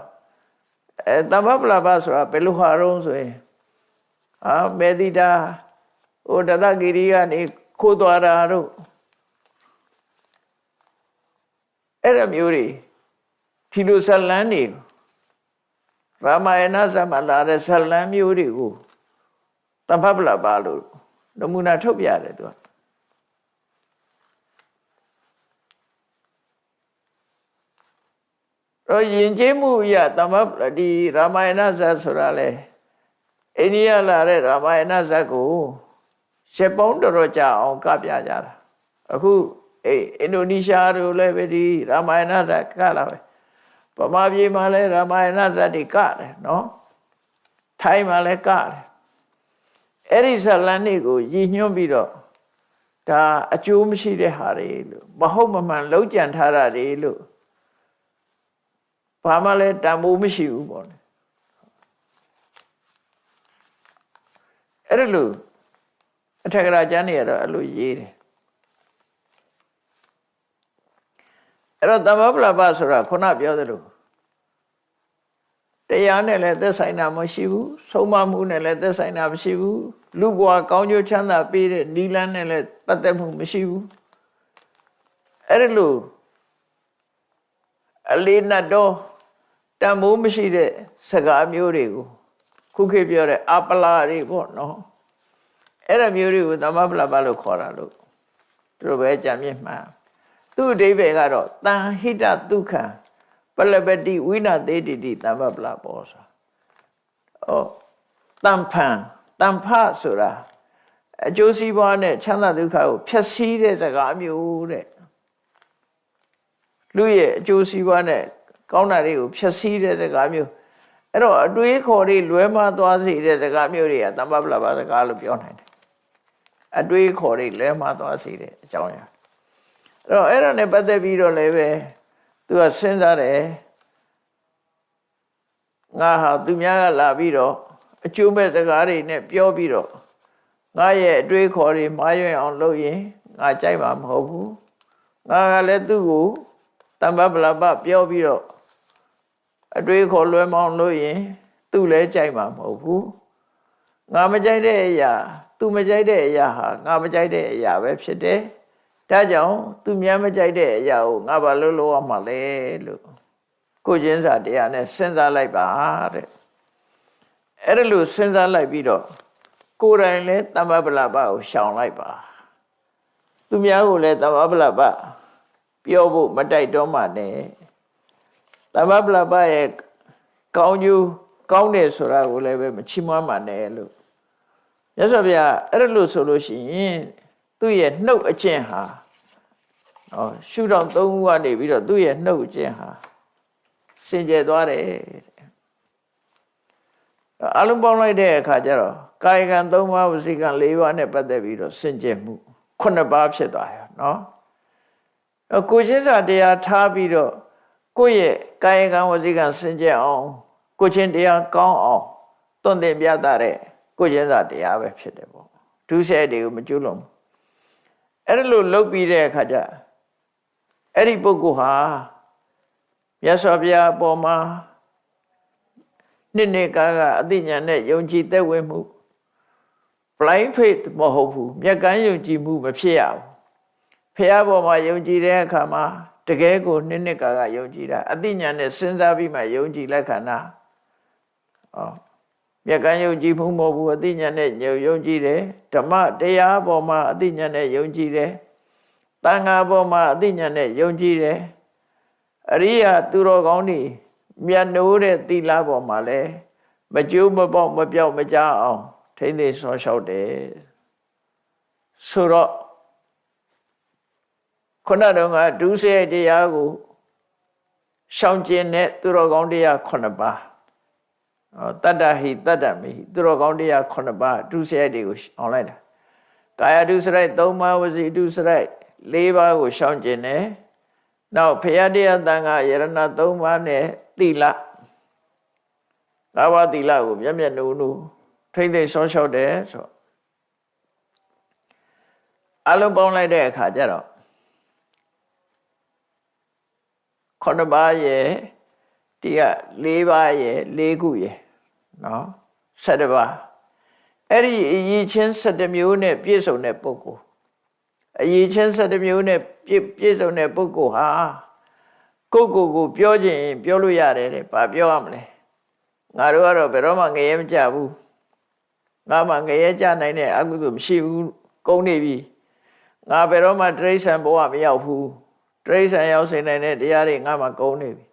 တမ္ပပလပဆိုတာဘယ်လိုဟာတုံးဆိုရင်မေတိတာတတဂီရီကနေခိုးသွားတာတို့အဲ့ဒါမျိုးတွေဒီလိုဇလန်းတွေရာမယဏဇတ်မှာလာတဲ့ဇလန်းမျိုးတွေကိုတမ္ပပလပလို့နမူနာထုတ်ပြတယ်သူကတော့ယဉ်ကျေးမှုအရတမ္ပဒီရာမယဏဇတ်ဆိုတာလေအိန္ဒိယလာတဲ့ရာမယဏဇတ်ကိုရှစ်ပေါင်းတော်ကြာအောင်ကပြကြတာအခုအင်ဒိုနီးရှားတို့လည်းပဲဒီရာမယဏဇတ်ကလာပဲဗမာပြည်မှာလည်းရာမယဏဇတ်တွေကတယ်နော်ထိုင်းမှာလည်းကတယ်အဲ့ဒီဇလန်တွေကိုရည်ညွှန်းပြီးတော့ဒါအကျိုးမရှိတဲ့ဟာတွေလို့မဟုတ်မမှန်လုံးကြံထားတာတွေလို့ဘာမှလည်းတန်ဖိုးမရှိဘူးပေါ့လေအဲ့ဒါလို့အထက်ကရာကျမ်းတွေကတော့အဲ့လိုရေးတယ်အဲ့တော့တမ္ပပလပဆိုတာခုနပြောသလိုတရားနဲ့လည်းသက်ဆိုင်တာမရှိဘူးဆုံးမမှုနဲ့လည်းသက်ဆိုင်တာမရှိဘူးလူဘဝကောင်းကျိုးချမ်းသာပေးတဲ့နိလန်းနဲ့လည်းပတ်သက်မှုမရှိဘူးအဲ့ဒါလို့အလေးနတ်တော့တန်ဖိုးမရှိတဲ့စကားမျိုးတွေကိုခုခေတ်ပြောတဲ့အပလာတွေပေါ့နော်အဲ့ဒါမျိုးတွေကိုတမ္ပပလပလို့ခေါ်တာလို့သူတို့ပဲကြံမြင့်မှန်သူ့အဓိပ္ပာယ်ကတော့တန်ဟိတဒုက္ခပလပတိဝိနသေတိတိတမ္ပပလပေါ်ဆိုတန်ဖဆိုတာအကျိုးစီးပွားနဲ့ချမ်းသာဒုက္ခကိုဖျက်ဆီးတဲ့စကားမျိုးတဲ့လူရဲ့အကျိုးစီးပွားနဲ့ကောင်းတာတွေကိုဖျက်ဆီးတဲ့စကားမျိုးအဲ့တော့အတွေးခေါ်တွေလွဲမှားသွားစေတဲ့စကားမျိုးတွေကတမ္ပပလပစကားလို့ပြောနိုင်တယ်အတွေးခေါ်တွေလွဲမှားသွားစေတဲ့အကြောင်းအရာအဲ့ဒါနဲ့ပတ်သက်ပြီးတော့လည်းပဲသူကစဉ်းစားတယ်ငါဟာသူများကလာပြီးတော့အကျိုးမဲ့စကားတွေနဲ့ပြောပြီးတော့ငါရဲ့အတွေးခေါ်တွေမှားယွင်းအောင်လုပ်ရင်ငါကြိုက်မှာမဟုတ်ဘူးငါကလည်းသူ့ကိုတ တမ္ပပလပပြောပြီးတော့အတွေးခေါ်လွဲမောင်းလို့ရင်သူ့လည်းကြိုက်မှာမဟုတ်ဘူးငါမကြိုက်တဲ့အရာသူမကြိုက်တဲ့အရာဟာငါမကြိုက်တဲ့အရာပဲဖြစ်တယ်ဒါကြောင့်သူများမကြိုက်တဲ့အရာကိုငါဘာလို့လုပ်ရမှာလဲလို့ကိုချင်းစာတရားနဲ့စဉ်းစားလိုက်ပါတဲ့အဲ့ဒါလို့စဉ်းစားလိုက်ပြီးတော့ကိုယ်တိုင်လည်းတမ္ပပလပကိုရှောင်လိုက်ပါသူများကိုလည်းတမ္ပပလပပြောဖို့မတိုက်တော့မှနဲ့တမ္ပပလပရဲ့ကောင်းကျိုးကောင်းတယ်ဆိုတာကိုလည်းပဲမချီးမွမ်းမှနဲ့လို့မြတ်စွာဘုရားအဲ့ဒါလို့ဆိုလို့ရှိရင်သူ့ရဲ့နှုတ်အကျင့်ဟာရှုထောင့်၃ခုကနေပြီးတော့သူ့ရဲ့နှုတ်အကျင့်ဟာစင်ကြယ်သွားတယ်အလုံးပေါင်းလိုက်တဲ့အခါကျတော့ကာယကံ၃ပါးဝစီကံ၄ပါးနဲ့ပတ်သက်ပြီးတော့စင်ကြယ်မှု9ပါးဖြစ်သွားရနော်ကိုချင်းစာတရားထားပြီးတော့ကိုယ့်ရဲ့ကာယကံဝစီကံစင်ကြယ်အောင်ကိုချင်းတရားကောင်းအောင်သွန်သင်ပြသတဲ့ကိုချင်းစာတရားပဲဖြစ်တယ်ပေါ့ဒုစရိုက်တွေကိုမကျွလွန်အဲ့ဒါလို့လုပ်ပြီးတဲ့အခါကျအဲ့ဒီပုဂ္ဂိုလ်ဟာမြတ်စွာဘုရားအပေါ်မှာနှစ်ကအသိဉာဏ်နဲ့ယုံကြည်သက်ဝင်မှု blind faith မဟုတ်ဘူးမျက်ကန်းယုံကြည်မှုမဖြစ်ရဘူးဘုရားပေါ်မှာယုံကြည်တဲ့အခါမှာတကယ်ကိုနှစ်ကယုံကြည်တာအသိဉာဏ်နဲ့စဉ်းစားပြီးမှယုံကြည်လက်ခံတာမျက်ကန်းယုံကြည်မှုမဟုတ်ဘူးအသိဉာဏ်နဲ့ယုံကြည်တယ်ဓမ္မတရားပေါ်မှာအသိဉာဏ်နဲ့ယုံကြည်တယ်သံဃာပေါ်မှာအသိဉာဏ်နဲ့ယုံကြည်တယ်အရိယာသူတော်ကောင်းတွေမြတ်နိုးတဲ့သီလပေါ်မှာလည်းမကျိုးမပေါက်မပြောက်မကြအောင်ထိမ့်သိမ်းဆောလျှောက်တယ်ဆိုတော့ခုနတုန်းကဒုစရိုက်တရားကိုရှောင်ကျင်တဲ့သူတော်ကောင်းတရား9ပါးတတ္တဟိတတ္တမေဟိသူတော်ကောင်းတရား9ပါးဒုစရိုက်တွေကိုအောင်လိုက်တာကာယဒုစရိုက်3ပါးဝစီဒုစရိုက်4ပါးကိုရှောင်ကျင်တယ်နောက်ဖရာတရားသံဃာယရဏ3ပါးနဲ့သီလ၅ပါးသီလကိုမျက်မျက်နှာနှာထိမ့်သိမ့်ဆောလျှောက်တယ်ဆိုအလုံးပေါင်းလိုက်တဲ့အခါကျတော့9ပါးရဲ့ဒီက4ပါးရဲ့4ခုရဲ့နော်17ပါးအဲ့ဒီအရေးချင်း17မျိုးနဲ့ပြည့်စုံတဲ့ပုဂ္ဂိုလ်အရေးချင်း17မျိုးနဲ့ပြည့်စုံတဲ့ပုဂ္ဂိုလ်ဟာကိုပြောခြင်းပြောလို့ရတယ်တဲ့ဘာပြောရမလဲငါတို့ကတော့ဘယ်တော့မှငရဲမကြဘူးငါမှငရဲကြနိုင်တဲ့အကုသိုလ်မရှိဘူးကုန်နေပြီငါဘယ်တော့မှတိရစ္ဆာန်ဘဝမရောက်ဘူးတိရစ္ဆာန်ရောက်စေနိုင်တဲ့တရားတွေငါမှကုန်နေပြီ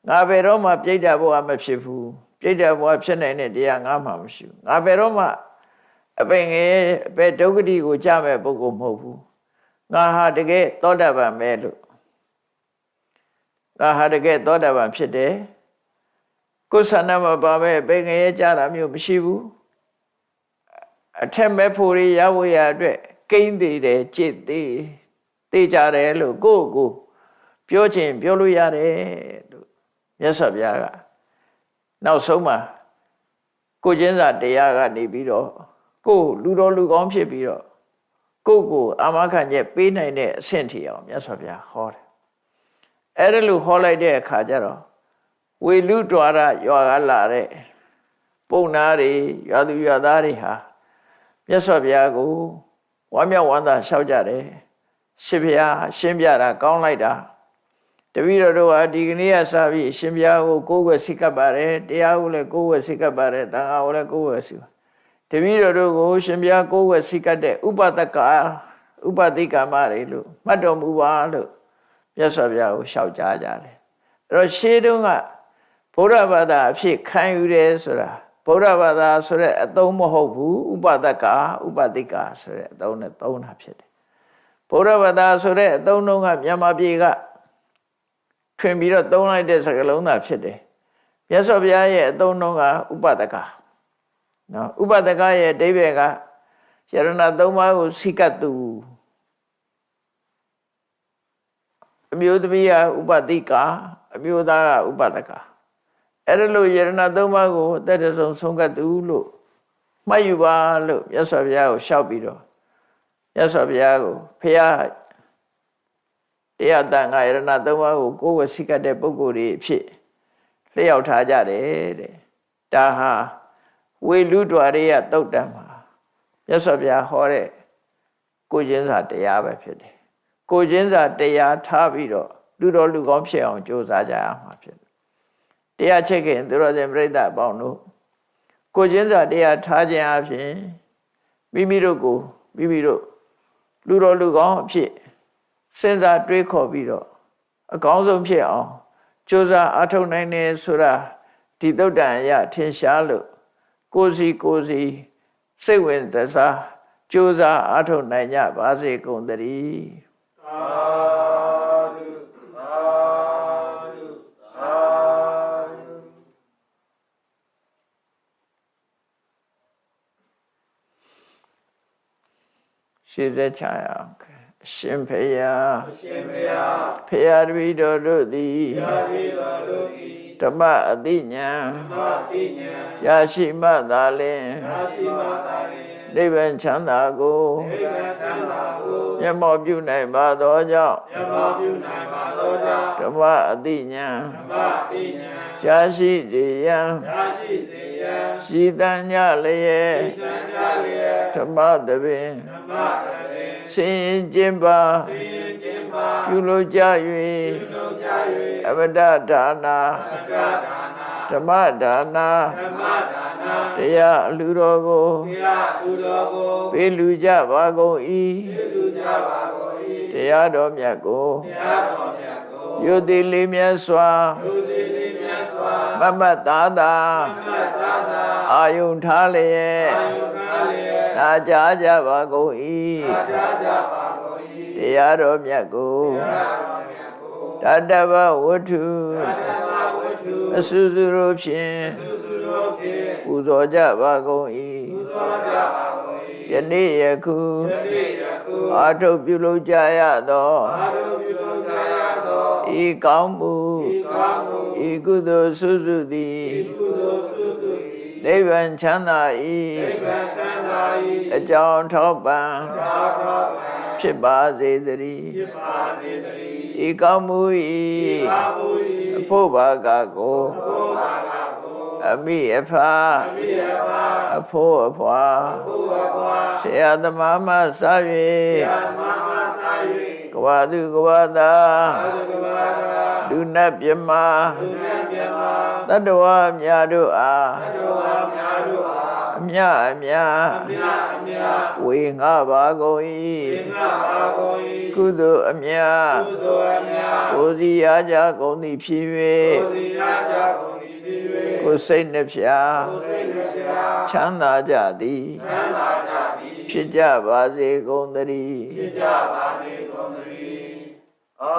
ငါဘယ်တော့မှပြိတ္တာဘဝမဖြစ်ဘူးပြိတ္တာဘဝဖြစ်နိုင်တဲ့တရားငါမှမရှိဘူးငါဘယ်တော့မှအပင်ငရဲအပယ်ဒုက္ခတိကိုကြမဲ့ပုဂ္ဂိုလ်မဟုတ်ဘူးငါဟာတကယ်သောတာပန်ပဲလို့ငါဟာတကယ်သောတာပန်ဖြစ်တယ်ကိုယ်ဆန္ဒမပါပဲပင်ငရဲကြတာမျိုးမရှိဘူးအထက်မဲ့ဖို့ရဝရအတွက်ကိန်းသေးတယ်ကြည်သေးသိကြတယ်လို့ကိုပြောခြင်းပြောလို့ရတယ်လို့မြတ်စွာဘုရားကနောက်ဆုံးမှာကိုချင်းစာတရားကနေပြီးတော့ကိုလူတော်လူကောင်းဖြစ်ပြီးတော့ကိုအာမခံချက်ပေးနိုင်တဲ့အဆင့်ထိအောင်မြတ်စွာဘုရားဟောတယ်အဲ့ဒါလို့ဟောလိုက်တဲ့အခါကျတော့ဝေလူတွာရရွာကလာတဲ့ပုံနာတွေရွာသူရွာသားတွေဟာမြတ်စွာဘုရားကိုဝမ်းမြောက်ဝမ်းသာလျှောက်ကြတယ်ရှင်ဘုရားရှင်းပြတာကောင်းလိုက်တာတပည့်တော်တို့ဟာဒီကနေ့ကစပြီးရှင်ဘုရားကိုကိုးကွယ်စိတ်ကပ်ပါတယ်တရားကိုလည်းကိုးကွယ်စိတ်ကပ်ပါတယ်သံဃာကိုလည်းကိုးကွယ်စိတ်တပည့်တော်တို့ကိုရှင်ဘုရားကိုးကွယ်စိတ်ကပ်တဲ့ဥပဒကဥပတိကမတွေလို့မှတ်တော်မူပါလို့မြတ်စွာဘုရားကိုလျှောက်ကြားကြတယ်အဲ့တော့ရှေးတုန်းကဗုဒ္ဓဘာသာအဖြစ်ခံယူတယ်ဆိုတာဗုဒ္ဓဘာသာဆိုတဲ့အသုံးမဟုတ်ဘူးဥပဒကဥပတိကဆိုတဲ့အသုံးနဲ့သုံးတာဖြစ်တယ်ဗုဒ္ဓဘာသာဆိုတဲ့အသုံးလုံးကမြန်မာပြည်ကထွင်ပြီးတော့သုံးလိုက်တဲ့စကားလုံးသာဖြစ်တယ်မြတ်စွာဘုရားရဲ့အသုံးလုံးကဥပဒကနော်ဥပဒကရဲ့အဓိပ္ပာယ်ကယရဏသုံးပါးကိုစိကတ်သူအမျိုးသမီးကဥပတိကအမျိုးသားကဥပဒကအဲ့ဒါလို့ယရဏသုံးပါးကိုအသက်တဆုံးဆုံးကတ်သူလို့မှတ်ယူပါလို့မြတ်စွာဘုရားကိုလျှောက်ပြီးတော့မြတ်စွာဘုရားကိုဖရာ တရားတန်ခါယရဏသုံးပါးကိုကိုယ်ဝစီကတ်တဲ့ပုဂ္ဂိုလ်တွေအဖြစ်လျှောက်ထားကြတယ်တဲ့ဒါဟာဝေလူဒွါရိယသုတ်တံမှာမြတ်စွာဘုရားဟောတဲ့ကိုချင်းစာတရားပဲဖြစ်တယ်ကိုချင်းစာတရားထားပြီးတော့လူတော်လူကောင်းဖြစ်အောင်ကြိုးစားကြရမှာဖြစ်တယ်တရားချက်ခင်သူတော်စင်ပြိဿအပေါင်းတို့ကိုချင်းစာတရားထားခြင်းအပြင်မိမိတို့ကိုမိမိတို့လူတော်လူကောင်းအဖြစ်စဉ်းစားတွေးခေါ်ပြီးတော့အကောင်းဆုံးဖြစ်အောင်ကြိုးစားအားထုတ်နိုင်တယ်ဆိုတာဒီသုတ်တံအရထင်ရှားလို့ကိုယ်စီစိတ်ဝင်စားကြိုးစားအားထုတ်နိုင်ကြပါစေကုန်သတည်းသာဓုသာဓုသာဓုရှင်းသက်ချရအောင်အရှင်ဖေယဖေယတပည့်တော်တို့သည်ဓမ္မအသိဉာဏ်ရရှိမှသာလျှင်နိဗ္ဗာန်ချမ်းသာကိုမျက်မှောက်ပြုနိုင်ပါသောကြောင့်ဓမ္မအသိဉာဏ်ရရှိစေရန်ရှိတန်ကြလျက်ဓမ္မသဘင်ဆင်းရဲခြင်းပါပြုလို့ကြ၍အဝဒဒါနာဓမ္မဒါနာတရားအလူတော်ကိုပေးလူကြပါကုန်၏တရားတော်မြတ်ကိုယုတိလေးမြတ်စွာမမတ်သားသာအာယုန်ထားလျက်နာကြားကြပါကုန်၏တရားတော်မြတ်ကိုတတဗဝတ္ထုအစုစုတို့ဖြင့်ပူဇော်ကြပါကုန်၏ယနေ့ယခုအာထုပ်ပြုလုပ်ကြရသောဤကောင်းမှုဤကုသိုလ်စုစုသည်နိဗ္ဗာန်ချမ်းသာ၏အကြောင်းထောက်ပံ့ဖြစ်ပါစေသတည်းဤကောင်းမှု၏အဖို့ဘာကကိုအမိအဖာအဖို့အဖွာဆရာသမားမှစ၍ကဝါသူကဝါသာလူနတ်မြမတတ္တဝါများတို့အားအမြဝေငှပါကုန်၏ကုသိုလ်အမြကိုယ်စီရကြကုန်သည်ဖြစ်၍ကိုယ်စိတ်နှဖျားချမ်းသာကြသည်ဖြစ်ကြပါစေကုန်သတည်းအာ